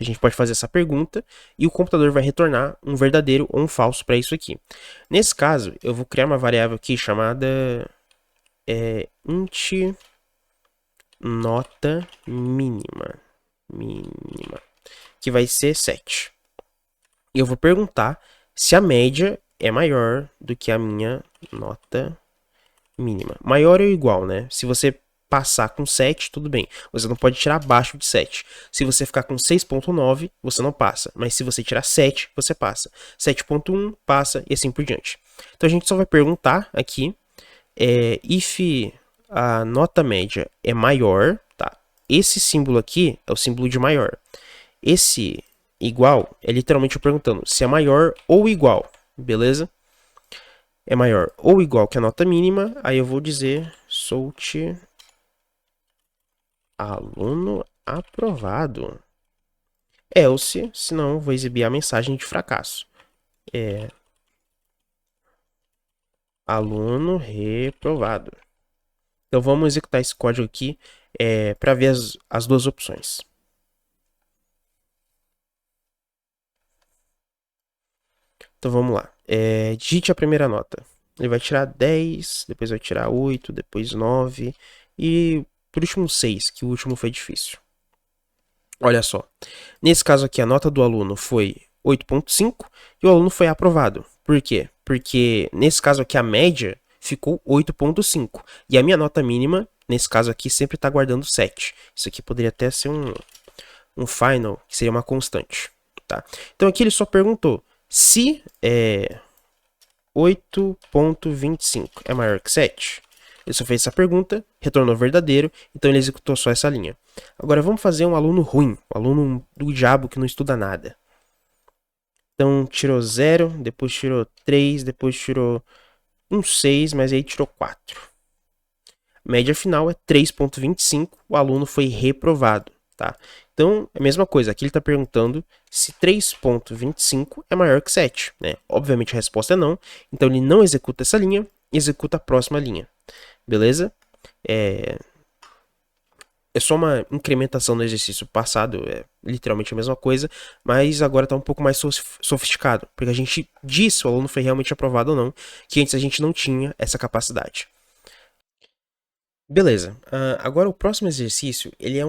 A gente pode fazer essa pergunta e o computador vai retornar um verdadeiro ou um falso para isso aqui. Nesse caso, eu vou criar uma variável aqui chamada int nota mínima, que vai ser 7. E eu vou perguntar se a média é maior do que a minha nota mínima. Maior ou igual, né? Se você passar com 7, tudo bem. Você não pode tirar abaixo de 7. Se você ficar com 6.9, você não passa. Mas se você tirar 7, você passa. 7.1 passa e assim por diante. Então a gente só vai perguntar aqui if a nota média é maior, tá? Esse símbolo aqui é o símbolo de maior. Esse igual é literalmente eu perguntando se é maior ou igual, beleza? É maior ou igual que a nota mínima, aí eu vou dizer solte aluno aprovado. Else, senão eu vou exibir a mensagem de fracasso. Aluno reprovado. Então vamos executar esse código aqui para ver as duas opções. Então vamos lá. Digite a primeira nota. Ele vai tirar 10, depois vai tirar 8, depois 9 e por último 6, que o último foi difícil. Olha só. Nesse caso aqui, a nota do aluno foi 8.5 e o aluno foi aprovado. Por quê? Porque nesse caso aqui a média ficou 8.5 e a minha nota mínima, nesse caso aqui, sempre está guardando 7. Isso aqui poderia até ser um final, que seria uma constante. Tá? Então aqui ele só perguntou se 8.25 é maior que 7. Ele só fez essa pergunta, retornou verdadeiro, então ele executou só essa linha. Agora vamos fazer um aluno ruim, um aluno do diabo que não estuda nada. Então tirou 0, depois tirou 3, depois tirou um 6, mas aí tirou 4. Média final é 3.25, o aluno foi reprovado. Tá? Então, é a mesma coisa, aqui ele está perguntando se 3.25 é maior que 7. Né? Obviamente a resposta é não, então ele não executa essa linha, executa a próxima linha. Beleza? É só uma incrementação do exercício passado, é literalmente a mesma coisa, mas agora está um pouco mais sofisticado, porque a gente diz se o aluno foi realmente aprovado ou não, que antes a gente não tinha essa capacidade. Beleza, agora o próximo exercício, ele é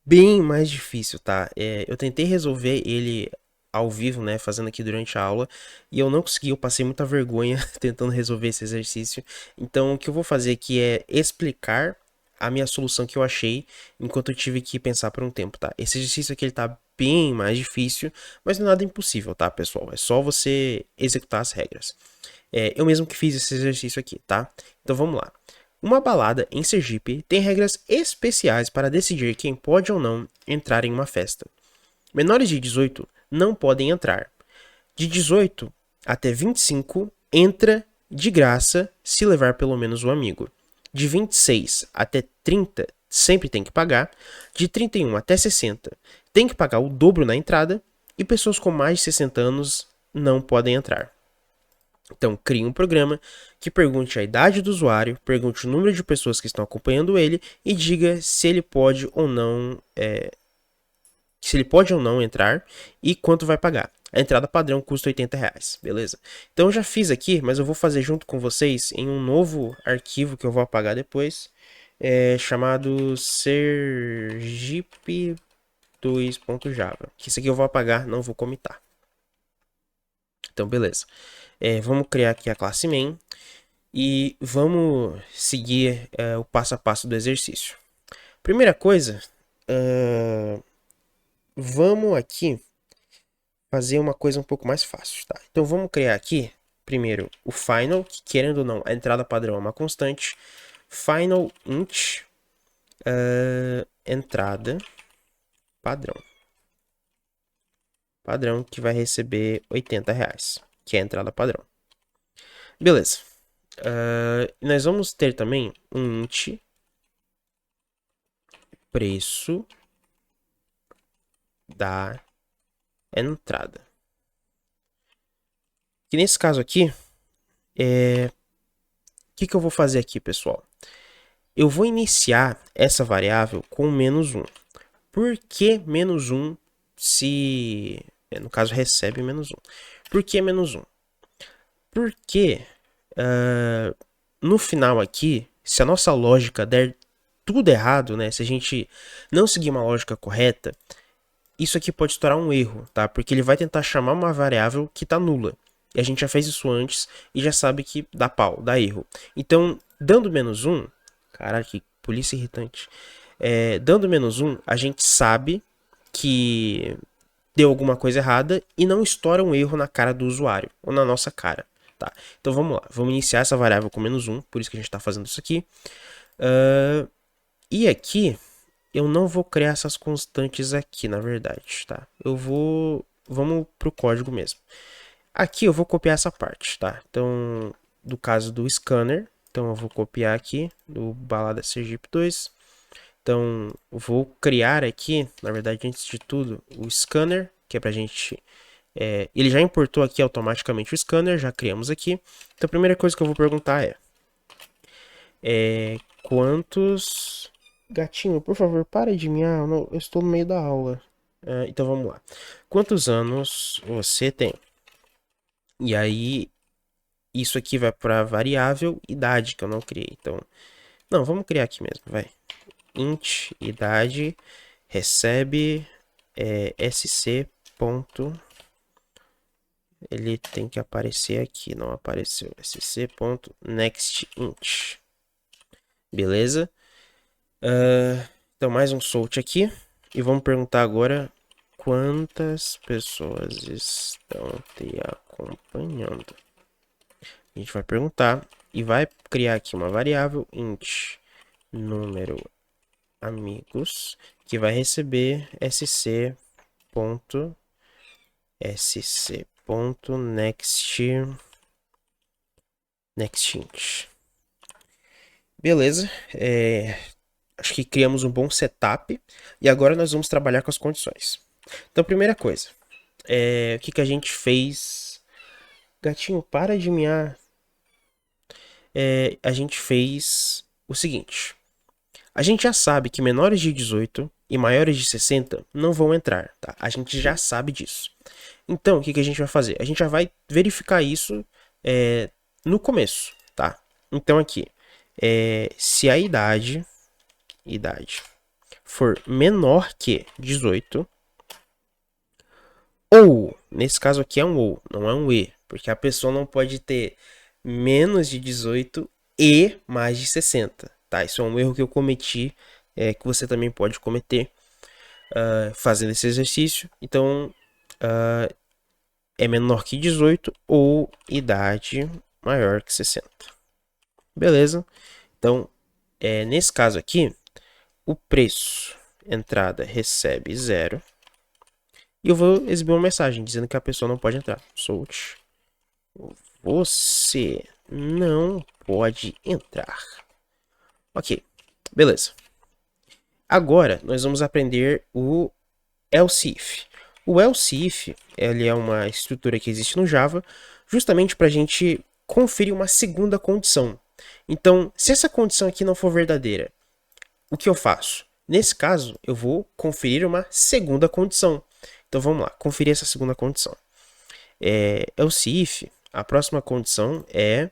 bem mais difícil, tá? Eu tentei resolver ele ao vivo, né, fazendo aqui durante a aula, e eu não consegui, eu passei muita vergonha tentando resolver esse exercício. Então, o que eu vou fazer aqui é explicar a minha solução que eu achei, enquanto eu tive que pensar por um tempo, tá? Esse exercício aqui, ele tá bem mais difícil, mas não é nada impossível, tá, pessoal? É só você executar as regras. Eu mesmo que fiz esse exercício aqui, tá? Então, vamos lá. Uma balada em Sergipe tem regras especiais para decidir quem pode ou não entrar em uma festa. Menores de 18 não podem entrar. De 18 até 25 entra de graça se levar pelo menos um amigo. De 26 até 30 sempre tem que pagar. De 31 até 60 tem que pagar o dobro na entrada. E pessoas com mais de 60 anos não podem entrar. Então, crie um programa que pergunte a idade do usuário, pergunte o número de pessoas que estão acompanhando ele e diga se ele pode ou não, entrar e quanto vai pagar. A entrada padrão custa R$80, beleza? Então eu já fiz aqui, mas eu vou fazer junto com vocês em um novo arquivo que eu vou apagar depois, chamado sergipe2.java. Que isso aqui eu vou apagar, não vou comitar. Então, beleza. Vamos criar aqui a classe main e vamos seguir o passo a passo do exercício. Primeira coisa, vamos aqui fazer uma coisa um pouco mais fácil, tá? Então vamos criar aqui, primeiro, o final, que querendo ou não, a entrada padrão é uma constante. Final int entrada padrão. Padrão que vai receber R$80, que é a entrada padrão. Beleza. Nós vamos ter também um int preço da entrada. Que nesse caso aqui, o que eu vou fazer aqui, pessoal? eu vou iniciar essa variável com menos 1. Por que menos 1 se... no caso, recebe menos 1. Por que menos 1? Porque no final aqui, se a nossa lógica der tudo errado, né? Se a gente não seguir uma lógica correta, isso aqui pode se tornar um erro, tá? Porque ele vai tentar chamar uma variável que está nula. E a gente já fez isso antes e já sabe que dá pau, dá erro. Então, dando menos 1... Caralho, que polícia irritante. Dando menos 1, a gente sabe que deu alguma coisa errada e não estoura um erro na cara do usuário, ou na nossa cara. Tá? Então vamos lá, vamos iniciar essa variável com menos 1, por isso que a gente está fazendo isso aqui. E aqui, eu não vou criar essas constantes aqui, na verdade, tá? Vamos pro código mesmo. Aqui eu vou copiar essa parte, tá? Então, do caso do scanner, então eu vou copiar aqui, do balada Sergipe 2. Então, eu vou criar aqui, na verdade, antes de tudo, o scanner, que é pra gente... ele já importou aqui automaticamente o scanner, já criamos aqui. Então, a primeira coisa que eu vou perguntar quantos... Gatinho, por favor, para de miar, eu estou no meio da aula. Então, vamos lá. Quantos anos você tem? E aí, isso aqui vai para variável idade, que eu não criei. Então, não, vamos criar aqui mesmo, vai. Int idade recebe sc ponto, ele tem que aparecer aqui, não apareceu, sc ponto next int, beleza? Então mais um salt aqui e vamos perguntar agora quantas pessoas estão te acompanhando. A gente vai perguntar e vai criar aqui uma variável int número amigos que vai receber sc.nextInt. Beleza, acho que criamos um bom setup e agora nós vamos trabalhar com as condições. Então, primeira coisa, o que a gente fez? Gatinho, para de miar. A gente fez o seguinte. A gente já sabe que menores de 18 e maiores de 60 não vão entrar, tá? A gente já sabe disso. Então, o que a gente vai fazer? A gente já vai verificar isso no começo, tá? Então, aqui, se a idade for menor que 18, ou, nesse caso aqui é um ou, não é um e, porque a pessoa não pode ter menos de 18 e mais de 60, tá? Isso é um erro que eu cometi, que você também pode cometer fazendo esse exercício. Então, é menor que 18 ou idade maior que 60. Beleza? Então, nesse caso aqui, o preço entrada recebe 0. E eu vou exibir uma mensagem dizendo que a pessoa não pode entrar. Solte. Você não pode entrar. Ok, beleza. Agora nós vamos aprender o else if. O else if ele é uma estrutura que existe no Java justamente para a gente conferir uma segunda condição. Então, se essa condição aqui não for verdadeira, o que eu faço? Nesse caso, eu vou conferir uma segunda condição. Então vamos lá, conferir essa segunda condição. Else if, a próxima condição é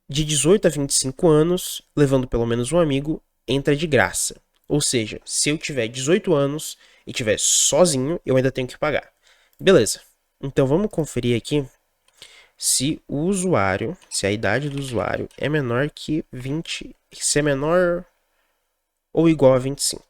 de 18 a 25 anos, levando pelo menos um amigo, entra de graça. Ou seja, se eu tiver 18 anos e tiver sozinho, eu ainda tenho que pagar. Beleza. Então vamos conferir aqui se o usuário, se a idade do usuário é menor que 20, se é menor ou igual a 25.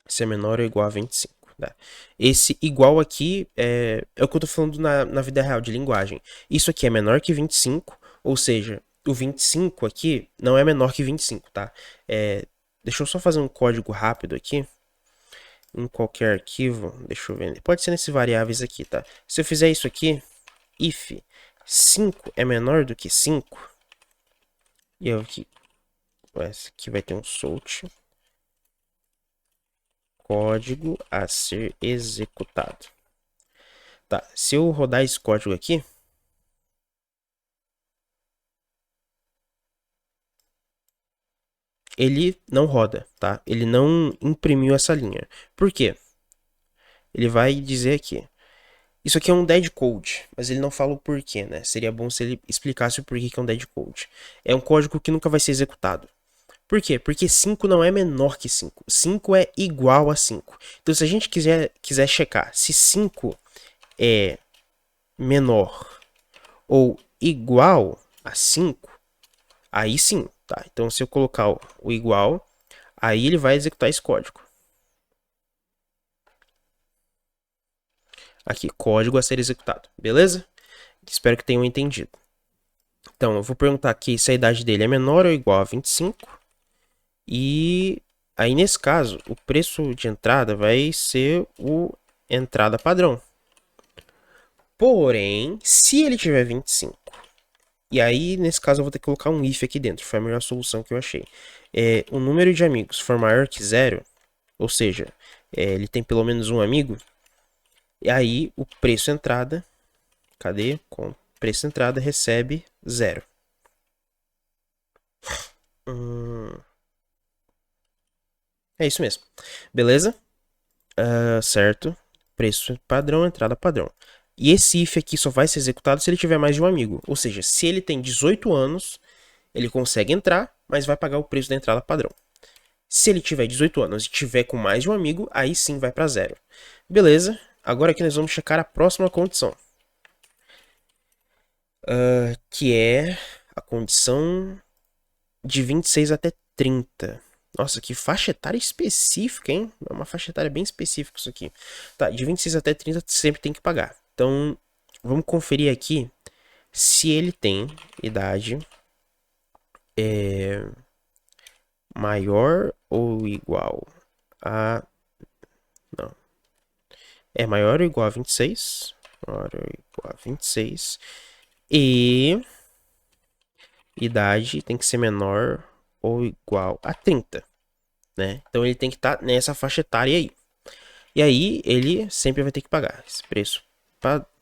Se é menor ou igual a 25. Tá? Esse igual aqui é o que eu tô falando na vida real, de linguagem. Isso aqui é menor que 25, ou seja, o 25 aqui não é menor que 25, tá? Deixa eu só fazer um código rápido aqui. Em qualquer arquivo, deixa eu ver. Pode ser nesses variáveis aqui, tá? Se eu fizer isso aqui, if 5 é menor do que 5, e eu aqui vai ter um salt. Código a ser executado. Tá, se eu rodar esse código aqui, ele não roda, tá? Ele não imprimiu essa linha. Por quê? Ele vai dizer aqui. Isso aqui é um dead code, mas ele não fala o porquê, né? Seria bom se ele explicasse o porquê que é um dead code. É um código que nunca vai ser executado. Por quê? Porque 5 não é menor que 5. 5 é igual a 5. Então, se a gente quiser checar se 5 é menor ou igual a 5, aí sim, tá? Então, se eu colocar o igual, aí ele vai executar esse código. Aqui, código a ser executado, beleza? Espero que tenham entendido. Então, eu vou perguntar aqui se a idade dele é menor ou igual a 25. E aí, nesse caso, o preço de entrada vai ser o entrada padrão. Porém, se ele tiver 25, e aí, nesse caso, eu vou ter que colocar um if aqui dentro. Foi a melhor solução que eu achei. O número de amigos for maior que 0, ou seja, ele tem pelo menos um amigo, e aí o preço entrada, cadê? Com preço entrada recebe 0. É isso mesmo. Beleza? Certo. Preço padrão, entrada padrão. E esse if aqui só vai ser executado se ele tiver mais de um amigo. Ou seja, se ele tem 18 anos, ele consegue entrar, mas vai pagar o preço da entrada padrão. Se ele tiver 18 anos e tiver com mais de um amigo, aí sim vai para 0. Beleza? Agora aqui nós vamos checar a próxima condição. Que é a condição de 26 até 30. Nossa, que faixa etária específica, hein? É uma faixa etária bem específica isso aqui. Tá, de 26 até 30 sempre tem que pagar. Então, vamos conferir aqui se ele tem idade maior ou igual a... Não. É maior ou igual a 26. Maior ou igual a 26. E idade tem que ser menor ou igual a 30. Né? Então ele tem que estar nessa faixa etária aí. E aí ele sempre vai ter que pagar esse preço.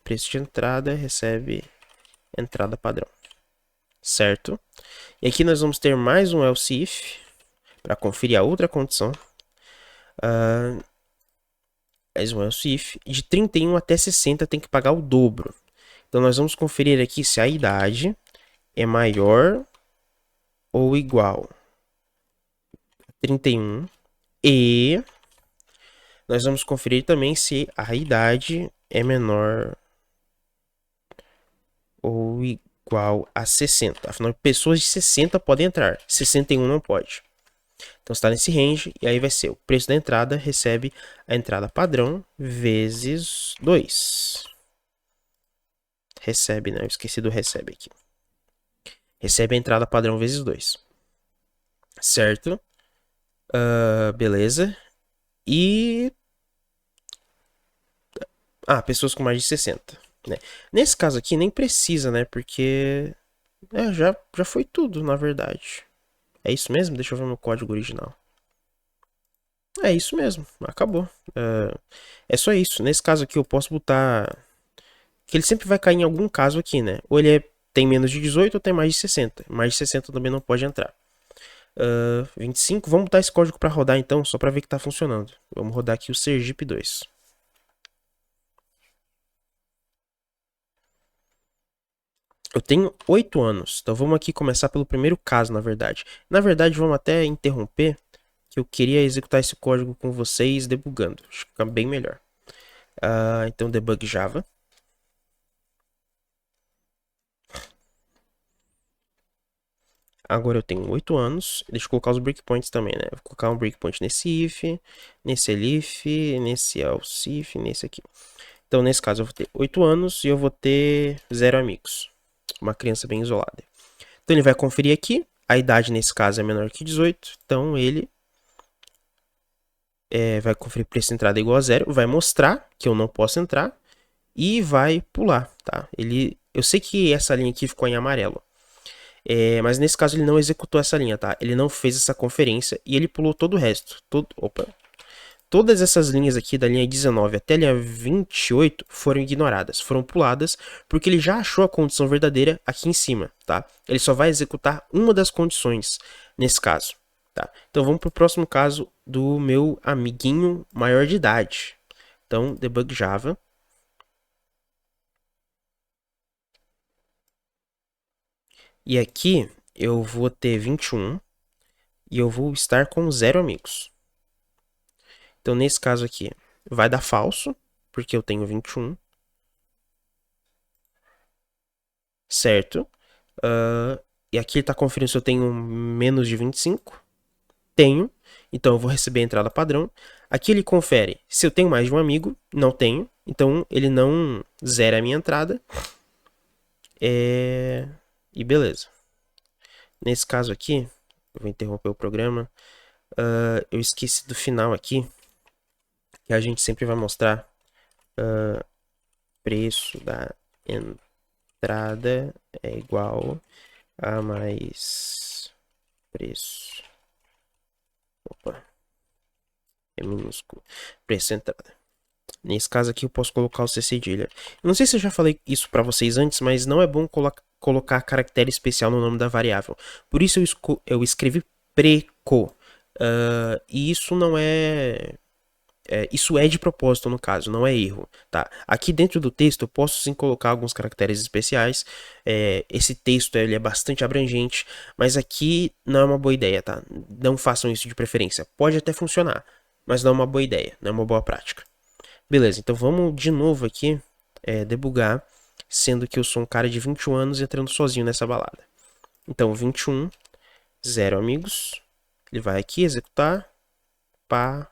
Preço de entrada recebe entrada padrão. Certo? E aqui nós vamos ter mais um else if para conferir a outra condição. Mais um else if. De 31 até 60 tem que pagar o dobro. Então nós vamos conferir aqui se a idade é maior ou igual a 31. E nós vamos conferir também se a idade é menor ou igual a 60. Afinal, pessoas de 60 podem entrar, 61 não pode. Então está nesse range e aí vai ser o preço da entrada recebe a entrada padrão vezes 2. Recebe, né? Eu esqueci do recebe aqui. Recebe a entrada padrão vezes 2. Certo? Beleza. E... pessoas com mais de 60. Né? Nesse caso aqui nem precisa, né? Porque já foi tudo, na verdade. É isso mesmo? Deixa eu ver meu código original. É isso mesmo, acabou. É só isso. Nesse caso aqui eu posso botar... Que ele sempre vai cair em algum caso aqui, né? Ou ele tem menos de 18 ou tem mais de 60. Mais de 60 também não pode entrar. 25, vamos botar esse código para rodar então, só para ver que tá funcionando. Vamos rodar aqui o Sergipe 2. Eu tenho 8 anos, então vamos aqui começar pelo primeiro caso, na verdade. Na verdade, vamos até interromper, que eu queria executar esse código com vocês debugando. Acho que fica bem melhor. Então, debug Java. Agora eu tenho 8 anos. Deixa eu colocar os breakpoints também, né? Vou colocar um breakpoint nesse if, nesse elif, nesse else if, nesse aqui. Então, nesse caso, eu vou ter 8 anos e eu vou ter 0 amigos. Uma criança bem isolada. Então, ele vai conferir aqui. A idade, nesse caso, é menor que 18. Então, ele vai conferir preço de entrada igual a 0. Vai mostrar que eu não posso entrar. E vai pular, tá? Eu sei que essa linha aqui ficou em amarelo. Mas nesse caso ele não executou essa linha, tá? Ele não fez essa conferência e ele pulou todo o resto. Todas essas linhas aqui, da linha 19 até a linha 28, foram ignoradas, foram puladas, porque ele já achou a condição verdadeira aqui em cima, tá? Ele só vai executar uma das condições nesse caso, Tá? Então vamos para o próximo caso do meu amiguinho maior de idade. Então, debug Java. E aqui eu vou ter 21 e eu vou estar com 0 amigos. Então, nesse caso aqui, vai dar falso, porque eu tenho 21. Certo? E aqui ele está conferindo se eu tenho menos de 25. Tenho. Então, eu vou receber a entrada padrão. Aqui ele confere se eu tenho mais de um amigo. Não tenho. Então, ele não zera a minha entrada. E beleza. Nesse caso aqui, eu vou interromper o programa. Eu esqueci do final aqui, que a gente sempre vai mostrar preço da entrada é igual a mais preço. Opa. É minúsculo. Preço entrada. Nesse caso aqui eu posso colocar o C cedilha. Eu não sei se eu já falei isso para vocês antes, mas não é bom colocar caractere especial no nome da variável. Por isso eu escrevi preco. E isso não é... Isso é de propósito no caso, não é erro, tá? Aqui dentro do texto eu posso sim colocar alguns caracteres especiais. Esse texto ele é bastante abrangente, mas aqui não é uma boa ideia, tá? Não façam isso de preferência. Pode até funcionar, mas não é uma boa ideia, não é uma boa prática. Beleza, então vamos de novo aqui debugar, sendo que eu sou um cara de 21 anos entrando sozinho nessa balada. Então 21, 0 amigos, ele vai aqui executar, pá,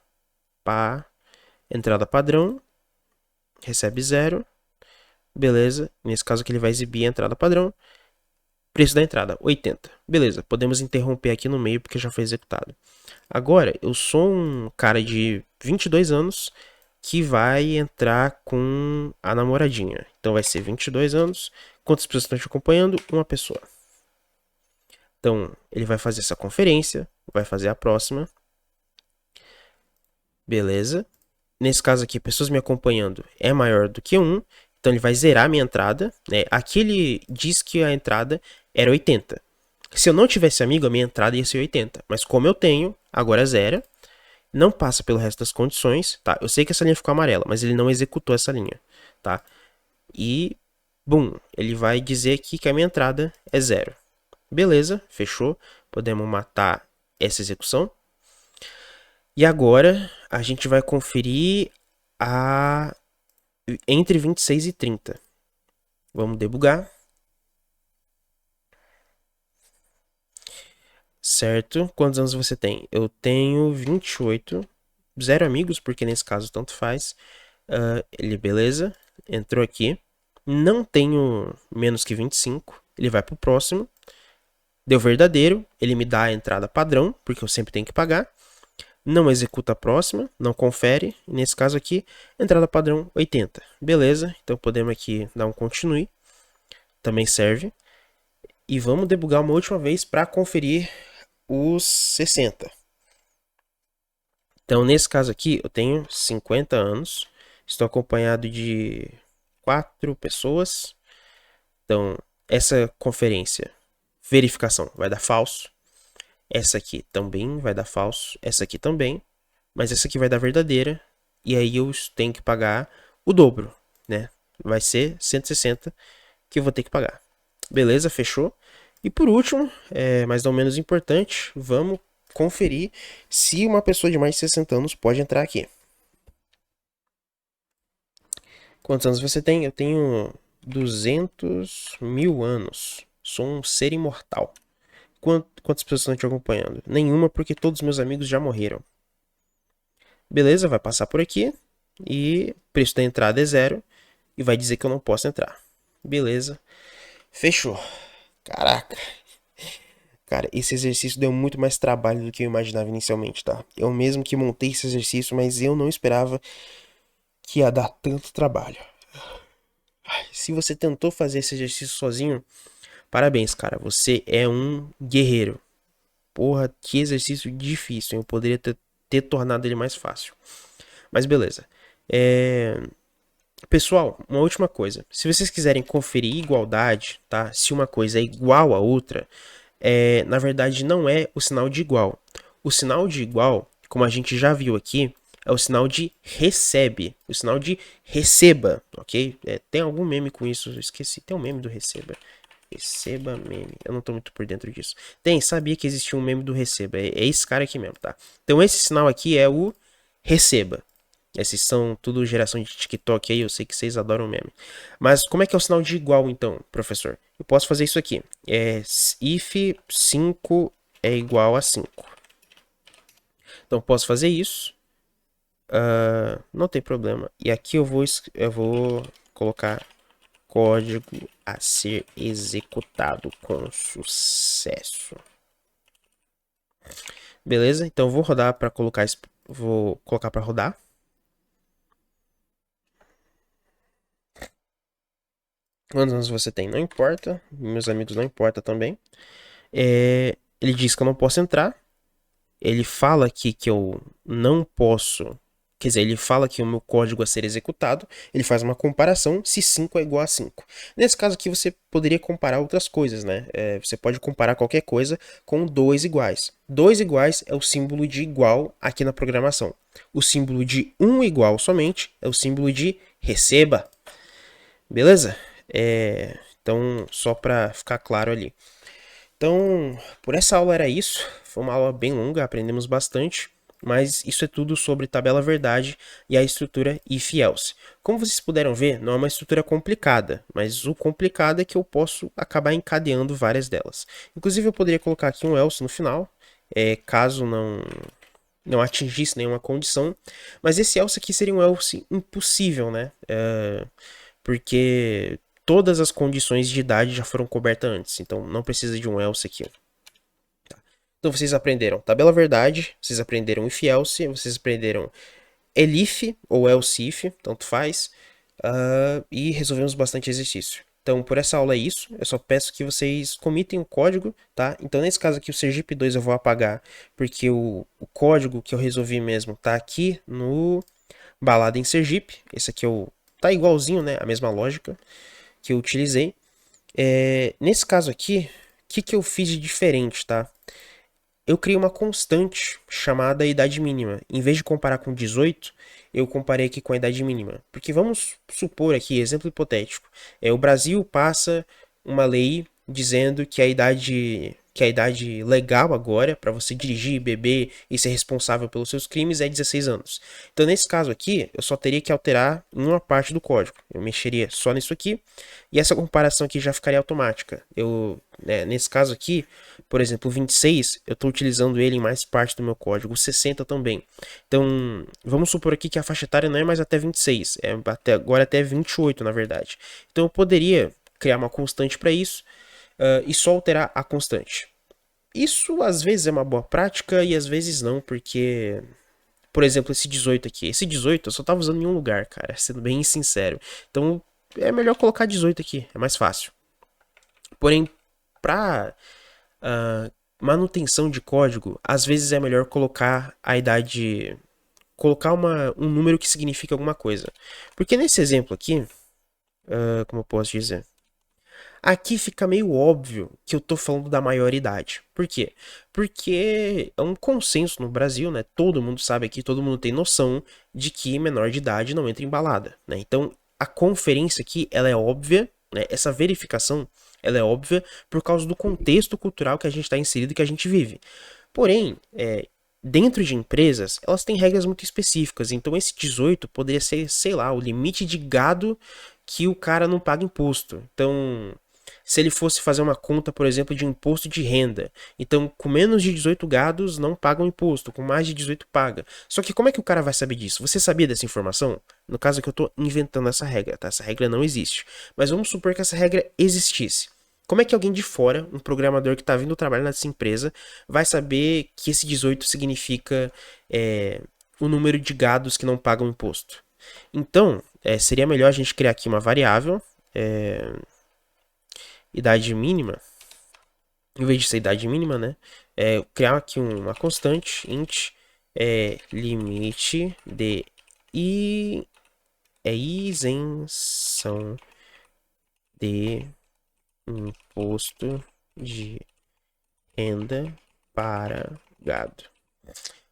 entrada padrão, recebe 0, beleza, nesse caso aqui ele vai exibir a entrada padrão, preço da entrada, 80, beleza, podemos interromper aqui no meio porque já foi executado. Agora, eu sou um cara de 22 anos que vai entrar com a namoradinha, então vai ser 22 anos, quantas pessoas estão te acompanhando? Uma pessoa. Então, ele vai fazer essa conferência, vai fazer a próxima, beleza. Nesse caso aqui, pessoas me acompanhando é maior do que 1. Então ele vai zerar a minha entrada. Né? Aqui ele diz que a entrada era 80. Se eu não tivesse amigo, a minha entrada ia ser 80. Mas como eu tenho, agora zera. Não passa pelo resto das condições. Tá? Eu sei que essa linha ficou amarela, mas ele não executou essa linha. Tá? E, bum, ele vai dizer aqui que a minha entrada é 0. Beleza, fechou. Podemos matar essa execução. E agora a gente vai conferir entre 26 e 30. Vamos debugar. Certo. Quantos anos você tem? Eu tenho 28. 0 amigos, porque nesse caso tanto faz. Ele, beleza. Entrou aqui. Não tenho menos que 25. Ele vai pro próximo. Deu verdadeiro. Ele me dá a entrada padrão, porque eu sempre tenho que pagar. Não executa a próxima, não confere. Nesse caso aqui, entrada padrão 80. Beleza, então podemos aqui dar um continue. Também serve. E vamos debugar uma última vez para conferir os 60. Então, nesse caso aqui, eu tenho 50 anos. Estou acompanhado de 4 pessoas. Então, essa conferência, verificação, vai dar falso. Essa aqui também vai dar falso. Essa aqui também. Mas essa aqui vai dar verdadeira. E aí eu tenho que pagar o dobro, né? Vai ser 160 que eu vou ter que pagar. Beleza, fechou. E por último, mas não menos importante, vamos conferir se uma pessoa de mais de 60 anos pode entrar aqui. Quantos anos você tem? Eu tenho 200 mil anos. Sou um ser imortal. Quantas pessoas estão te acompanhando? Nenhuma, porque todos os meus amigos já morreram. Beleza, vai passar por aqui. E preço da entrada é 0. E vai dizer que eu não posso entrar. Beleza. Fechou. Caraca. Cara, esse exercício deu muito mais trabalho do que eu imaginava inicialmente, tá? Eu mesmo que montei esse exercício, mas eu não esperava que ia dar tanto trabalho. Se você tentou fazer esse exercício sozinho, parabéns, cara. Você é um guerreiro. Porra, que exercício difícil, hein? Eu poderia ter tornado ele mais fácil. Mas beleza. Pessoal, uma última coisa. Se vocês quiserem conferir igualdade, tá? Se uma coisa é igual a outra, na verdade não é o sinal de igual. O sinal de igual, como a gente já viu aqui, é o sinal de recebe, o sinal de receba, ok? Tem algum meme com isso? Eu esqueci, tem um meme do receba. Receba meme. Eu não tô muito por dentro disso. Sabia que existia um meme do receba. É esse cara aqui mesmo, tá? Então esse sinal aqui é o receba. Esses são tudo geração de TikTok aí, eu sei que vocês adoram meme. Mas como é que é o sinal de igual então, professor? Eu posso fazer isso aqui. If 5 é igual a 5. Então posso fazer isso. Não tem problema. E aqui eu vou colocar código a ser executado com sucesso. Beleza? Então eu vou rodar para colocar, vou colocar para rodar. Quantos anos você tem? Não importa. Meus amigos não importa também. Ele diz que eu não posso entrar. Ele fala aqui que eu não posso. Quer dizer, ele fala que o meu código a ser executado, ele faz uma comparação se 5 é igual a 5. Nesse caso aqui, você poderia comparar outras coisas, né? Você pode comparar qualquer coisa com 2 iguais. 2 iguais é o símbolo de igual aqui na programação. O símbolo de 1 igual somente é o símbolo de receba. Beleza? Então, só para ficar claro ali. Então, por essa aula era isso. Foi uma aula bem longa, aprendemos bastante. Mas isso é tudo sobre tabela verdade e a estrutura if-else. Como vocês puderam ver, não é uma estrutura complicada, mas o complicado é que eu posso acabar encadeando várias delas. Inclusive, eu poderia colocar aqui um else no final, caso não atingisse nenhuma condição. Mas esse else aqui seria um else impossível, né? Porque todas as condições de idade já foram cobertas antes, então não precisa de um else aqui. Tá. Então vocês aprenderam tabela verdade, vocês aprenderam if else, vocês aprenderam elif ou else if, tanto faz, e resolvemos bastante exercício. Então, por essa aula é isso. Eu só peço que vocês comitem o código, tá? Então, nesse caso aqui, o Sergipe 2 eu vou apagar, porque o código que eu resolvi mesmo tá aqui no Balada em Sergipe. Esse aqui tá igualzinho, né? A mesma lógica que eu utilizei. Nesse caso aqui, o que eu fiz de diferente, tá? Eu criei uma constante chamada idade mínima. Em vez de comparar com 18, eu comparei aqui com a idade mínima. Porque vamos supor aqui, exemplo hipotético, o Brasil passa uma lei dizendo que a idade legal agora para você dirigir, beber e ser responsável pelos seus crimes é 16 anos. Então, nesse caso aqui, eu só teria que alterar em uma parte do código. Eu mexeria só nisso aqui e essa comparação aqui já ficaria automática. Nesse caso aqui, por exemplo, o 26, eu estou utilizando ele em mais parte do meu código, o 60 também. Então, vamos supor aqui que a faixa etária não é mais até 26, agora até 28, na verdade. Então, eu poderia criar uma constante para isso e só alterar a constante. Isso às vezes é uma boa prática e às vezes não, porque, por exemplo, esse 18 aqui. Esse 18 eu só estava usando em um lugar, cara, sendo bem sincero. Então, é melhor colocar 18 aqui, é mais fácil. Porém, para manutenção de código, às vezes é melhor colocar a idade. Colocar um número que significa alguma coisa. Porque nesse exemplo aqui, como eu posso dizer? Aqui fica meio óbvio que eu tô falando da maioridade. Por quê? Porque é um consenso no Brasil, né? Todo mundo sabe aqui, todo mundo tem noção de que menor de idade não entra em balada, né? Então, a conferência aqui, ela é óbvia, né? Essa verificação, ela é óbvia por causa do contexto cultural que a gente está inserido e que a gente vive. Porém, dentro de empresas, elas têm regras muito específicas. Então, esse 18 poderia ser, sei lá, o limite de gado que o cara não paga imposto. Então, se ele fosse fazer uma conta, por exemplo, de imposto de renda, então com menos de 18 gados não pagam imposto, com mais de 18 paga. Só que como é que o cara vai saber disso? Você sabia dessa informação? No caso que eu estou inventando essa regra, tá? Essa regra não existe. Mas vamos supor que essa regra existisse. Como é que alguém de fora, um programador que está vindo trabalhar nessa empresa, vai saber que esse 18 significa o número de gados que não pagam imposto? Então, seria melhor a gente criar aqui uma variável, idade mínima, em vez de ser idade mínima, né? Criar aqui uma constante, int, limite de isenção de imposto de renda para gado.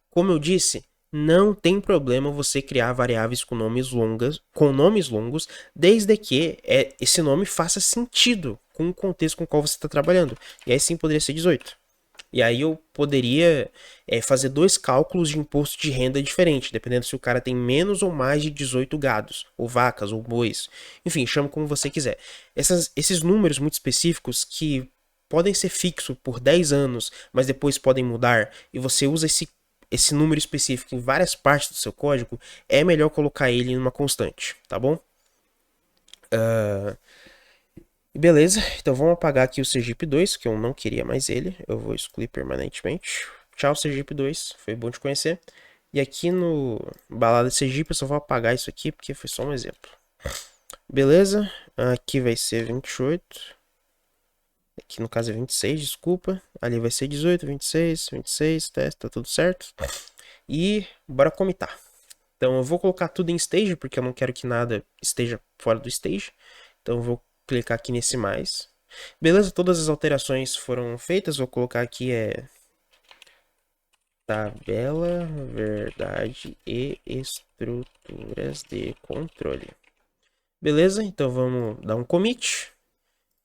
Como eu disse, não tem problema você criar variáveis com nomes longos, desde que esse nome faça sentido com o contexto com o qual você está trabalhando. E aí sim poderia ser 18. E aí eu poderia fazer dois cálculos de imposto de renda diferente, dependendo se o cara tem menos ou mais de 18 gados, ou vacas, ou bois. Enfim, chama como você quiser. Esses números muito específicos que podem ser fixos por 10 anos, mas depois podem mudar, e você usa esse número específico em várias partes do seu código, é melhor colocar ele em uma constante, tá bom? Beleza, então vamos apagar aqui o Sergipe 2, que eu não queria mais ele. Eu vou excluir permanentemente. Tchau, Sergipe 2, foi bom te conhecer. E aqui no Balada Sergipe eu só vou apagar isso aqui, porque foi só um exemplo. Beleza, aqui vai ser 28. Aqui no caso é 26, desculpa. Ali vai ser 18, 26, 26, tá tudo certo. E bora comitar. Então eu vou colocar tudo em stage, porque eu não quero que nada esteja fora do stage. Então eu vou clicar aqui nesse mais. Beleza, todas as alterações foram feitas. Vou colocar aqui tabela, verdade e estruturas de controle. Beleza, então vamos dar um commit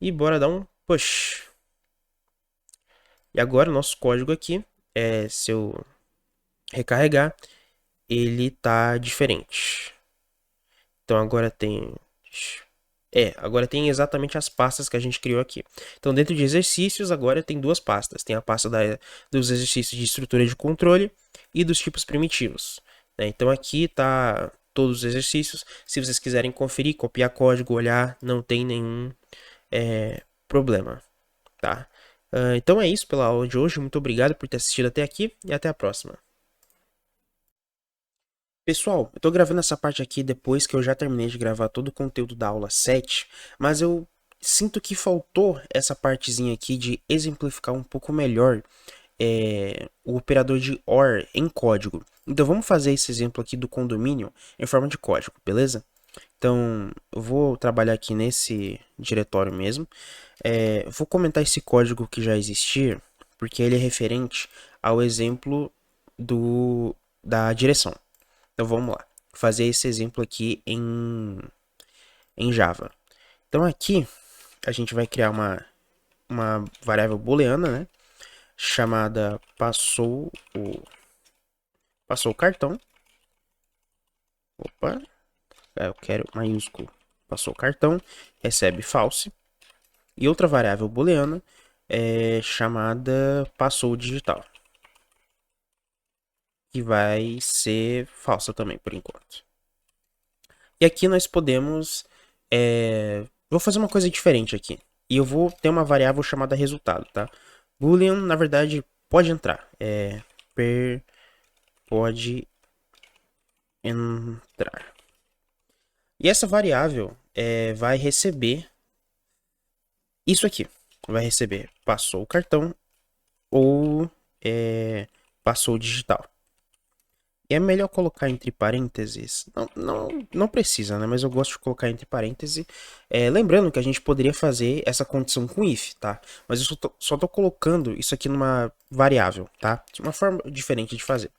e bora dar um push. E agora o nosso código aqui, se eu recarregar, ele tá diferente. Então agora tem agora tem exatamente as pastas que a gente criou aqui. Então, dentro de exercícios, agora tem duas pastas. Tem a pasta dos exercícios de estrutura de controle e dos tipos primitivos. Né? Então, aqui tá todos os exercícios. Se vocês quiserem conferir, copiar código, olhar, não tem nenhum problema. Tá? Então é isso pela aula de hoje. Muito obrigado por ter assistido até aqui e até a próxima. Pessoal, eu tô gravando essa parte aqui depois que eu já terminei de gravar todo o conteúdo da aula 7, mas eu sinto que faltou essa partezinha aqui de exemplificar um pouco melhor o operador de OR em código. Então vamos fazer esse exemplo aqui do condomínio em forma de código, beleza? Então eu vou trabalhar aqui nesse diretório mesmo. Vou comentar esse código que já existia, porque ele é referente ao exemplo da direção. Então vamos lá, fazer esse exemplo aqui em Java. Então aqui a gente vai criar uma variável booleana, né, chamada passou o cartão. Opa, eu quero maiúsculo. Passou o cartão, recebe false. E outra variável booleana chamada passou o digital, que vai ser falsa também por enquanto. E aqui nós podemos vou fazer uma coisa diferente aqui. E eu vou ter uma variável chamada resultado, tá? Boolean, na verdade, pode entrar. Pode entrar. E essa variável vai receber isso aqui. Vai receber passou o cartão ou passou o digital. E é melhor colocar entre parênteses. Não precisa, né? Mas eu gosto de colocar entre parênteses. Lembrando que a gente poderia fazer essa condição com if, tá? Mas eu só tô colocando isso aqui numa variável, tá? De uma forma diferente de fazer.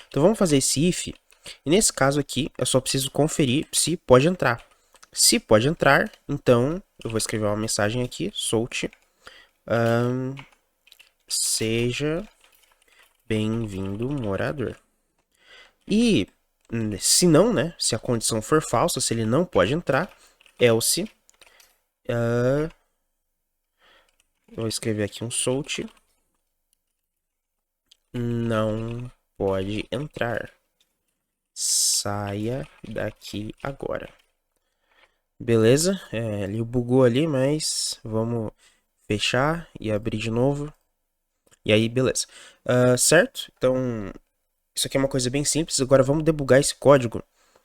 Então vamos fazer esse if. E nesse caso aqui, eu só preciso conferir se pode entrar. Se pode entrar, então eu vou escrever uma mensagem aqui. Solte. Seja bem-vindo, morador. E se não, né? Se a condição for falsa, se ele não pode entrar, else. Vou escrever aqui um solte. Não pode entrar. Saia daqui agora. Beleza? Ele bugou ali, mas vamos fechar e abrir de novo. E aí, beleza. Certo? Então, isso aqui é uma coisa bem simples. Agora vamos debugar esse código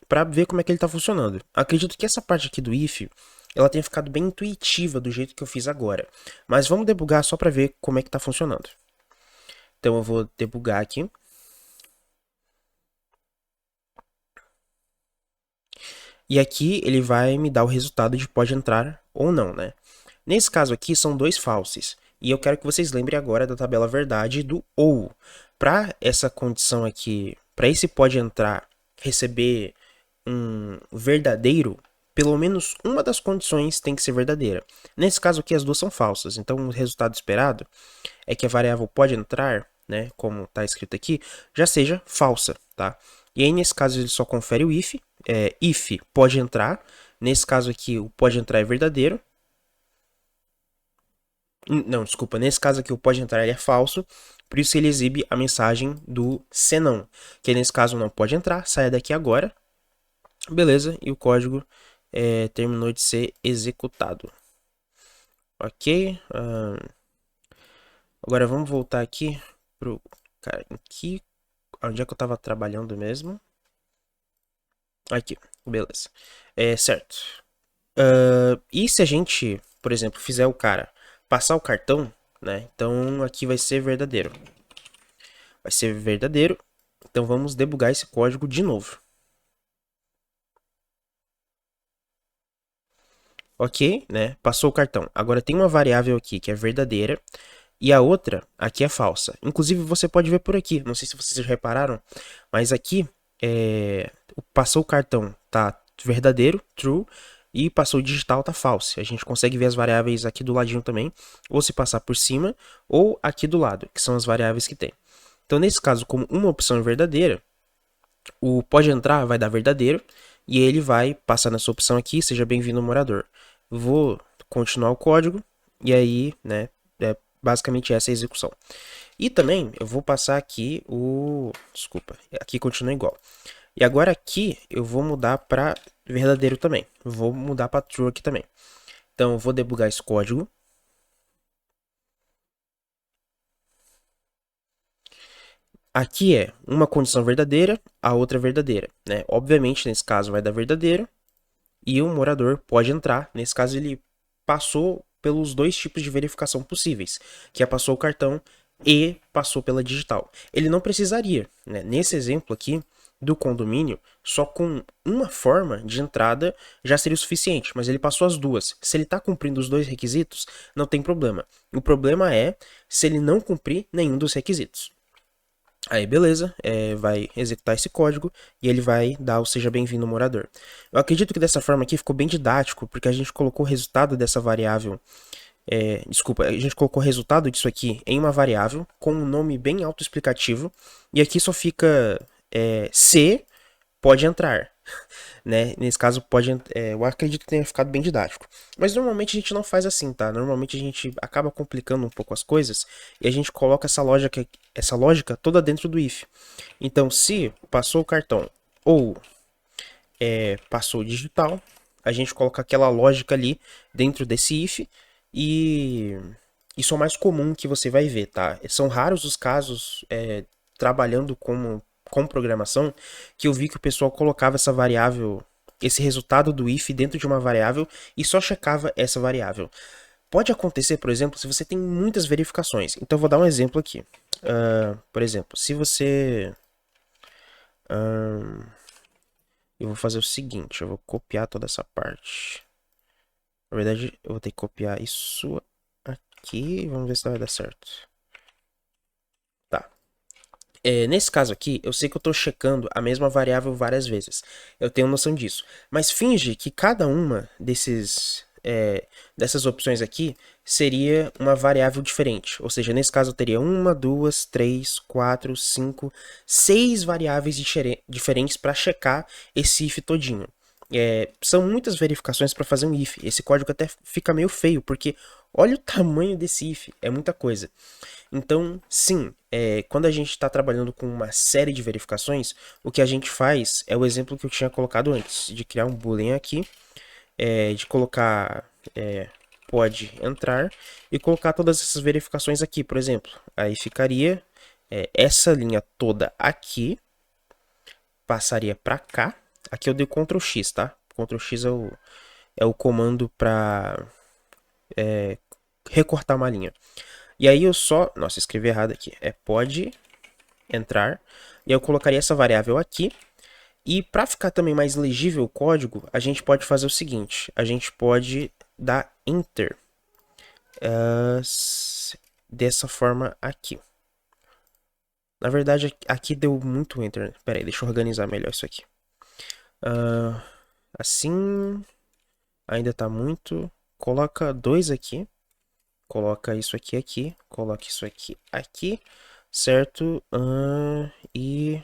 para ver como é que ele está funcionando. Acredito que essa parte aqui do if, ela tenha ficado bem intuitiva do jeito que eu fiz agora. Mas vamos debugar só para ver como é que está funcionando. Então eu vou debugar aqui. E aqui ele vai me dar o resultado de pode entrar ou não, né? Nesse caso aqui são dois falses. E eu quero que vocês lembrem agora da tabela verdade do ou. Para essa condição aqui, para esse pode entrar receber um verdadeiro, pelo menos uma das condições tem que ser verdadeira. Nesse caso aqui, as duas são falsas. Então, o resultado esperado é que a variável pode entrar, né, como está escrito aqui, já seja falsa, tá? E aí, nesse caso, ele só confere o if pode entrar. Nesse caso aqui, o pode entrar é verdadeiro. Não, desculpa, nesse caso aqui o pode entrar ele é falso, por isso ele exibe a mensagem do senão, que nesse caso não pode entrar, saia daqui agora, beleza, e o código terminou de ser executado. Ok, agora vamos voltar aqui pro cara, aqui, onde é que eu estava trabalhando mesmo? Aqui, beleza, certo. E se a gente, por exemplo, fizer o cara passar o cartão, né? Então aqui vai ser verdadeiro. Vai ser verdadeiro. Então vamos debugar esse código de novo. Ok, né? Passou o cartão. Agora tem uma variável aqui que é verdadeira e a outra aqui é falsa. Inclusive você pode ver por aqui. Não sei se vocês já repararam, mas aqui passou o cartão tá verdadeiro, true, e passou o digital tá false. A gente consegue ver as variáveis aqui do ladinho também, ou se passar por cima, ou aqui do lado, que são as variáveis que tem. Então nesse caso, como uma opção é verdadeira, o pode entrar vai dar verdadeiro e ele vai passar nessa opção aqui, seja bem-vindo morador. Vou continuar o código e aí, né, é basicamente essa a execução. E também eu vou passar aqui desculpa, aqui continua igual. E agora aqui eu vou mudar para verdadeiro também. Vou mudar para true aqui também. Então eu vou debugar esse código. Aqui é uma condição verdadeira, a outra verdadeira, né? Obviamente nesse caso vai dar verdadeiro e o morador pode entrar. Nesse caso ele passou pelos dois tipos de verificação possíveis, que é passou o cartão e passou pela digital. Ele não precisaria, né? Nesse exemplo aqui do condomínio, só com uma forma de entrada já seria o suficiente, mas ele passou as duas. Se ele está cumprindo os dois requisitos, não tem problema. O problema é se ele não cumprir nenhum dos requisitos. Aí, beleza, vai executar esse código e ele vai dar o seja bem-vindo morador. Eu acredito que dessa forma aqui ficou bem didático, porque a gente colocou o resultado dessa variável. Desculpa, a gente colocou o resultado disso aqui em uma variável com um nome bem autoexplicativo. E aqui só fica se pode entrar. Né? Nesse caso, eu acredito que tenha ficado bem didático. Mas normalmente a gente não faz assim, tá? Normalmente a gente acaba complicando um pouco as coisas e a gente coloca essa lógica toda dentro do if. Então, se passou o cartão ou passou o digital, a gente coloca aquela lógica ali dentro desse if e isso é o mais comum que você vai ver, tá? São raros os casos trabalhando com programação que eu vi que o pessoal colocava essa variável, esse resultado do if dentro de uma variável e só checava essa variável. Pode acontecer, por exemplo, se você tem muitas verificações. Então, eu vou dar um exemplo aqui. Por exemplo, se você... eu vou fazer o seguinte, eu vou copiar toda essa parte. Na verdade, eu vou ter que copiar isso aqui. Vamos ver se vai dar certo. Tá. Nesse caso aqui, eu sei que eu estou checando a mesma variável várias vezes. Eu tenho noção disso. Mas finge que cada uma dessas opções aqui seria uma variável diferente. Ou seja, nesse caso eu teria 1, 2, 3, 4, 5, 6 variáveis diferentes para checar esse if todinho. São muitas verificações para fazer um if. Esse código até fica meio feio, porque olha o tamanho desse if, é muita coisa. Então, sim, quando a gente está trabalhando com uma série de verificações, o que a gente faz é o exemplo que eu tinha colocado antes, de criar um boolean aqui, de colocar pode entrar e colocar todas essas verificações aqui, por exemplo. Aí ficaria essa linha toda aqui, passaria para cá. Aqui eu dei Ctrl X, tá? Ctrl X é o comando para recortar uma linha. E aí eu só... Nossa, escrevi errado aqui. Pode entrar. E eu colocaria essa variável aqui. E para ficar também mais legível o código, a gente pode fazer o seguinte. A gente pode dar Enter. dessa forma aqui. Na verdade, aqui deu muito enter. Pera aí, deixa eu organizar melhor isso aqui. Assim, ainda tá muito. Coloca 2 aqui. Coloca isso aqui aqui. Coloca isso aqui aqui. Certo? E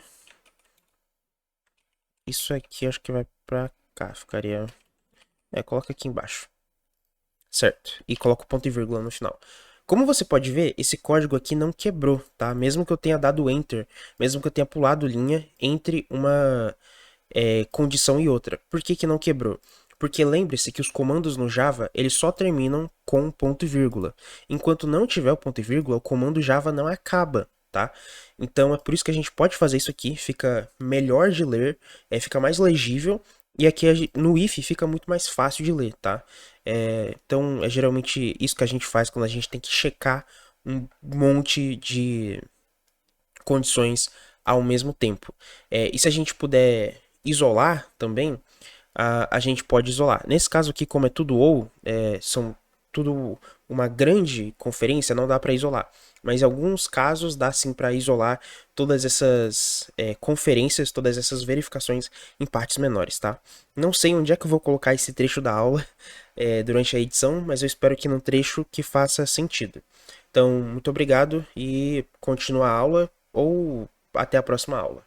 isso aqui acho que vai pra cá. Ficaria... coloca aqui embaixo. Certo. E coloca o ponto e vírgula no final. Como você pode ver, esse código aqui não quebrou, tá? Mesmo que eu tenha dado Enter, mesmo que eu tenha pulado linha entre uma condição e outra. Por que que não quebrou? Porque lembre-se que os comandos no Java, eles só terminam com ponto e vírgula. Enquanto não tiver o ponto e vírgula, o comando Java não acaba, tá? Então é por isso que a gente pode fazer isso aqui, fica melhor de ler, fica mais legível, e aqui no if fica muito mais fácil de ler, tá? Então é geralmente isso que a gente faz quando a gente tem que checar um monte de condições ao mesmo tempo. E se a gente puder isolar também, a gente pode isolar. Nesse caso aqui, como é tudo ou, são tudo uma grande conferência, não dá para isolar. Mas em alguns casos dá sim para isolar todas essas conferências, todas essas verificações em partes menores, tá? Não sei onde é que eu vou colocar esse trecho da aula durante a edição, mas eu espero que num trecho que faça sentido. Então, muito obrigado e continua a aula ou até a próxima aula.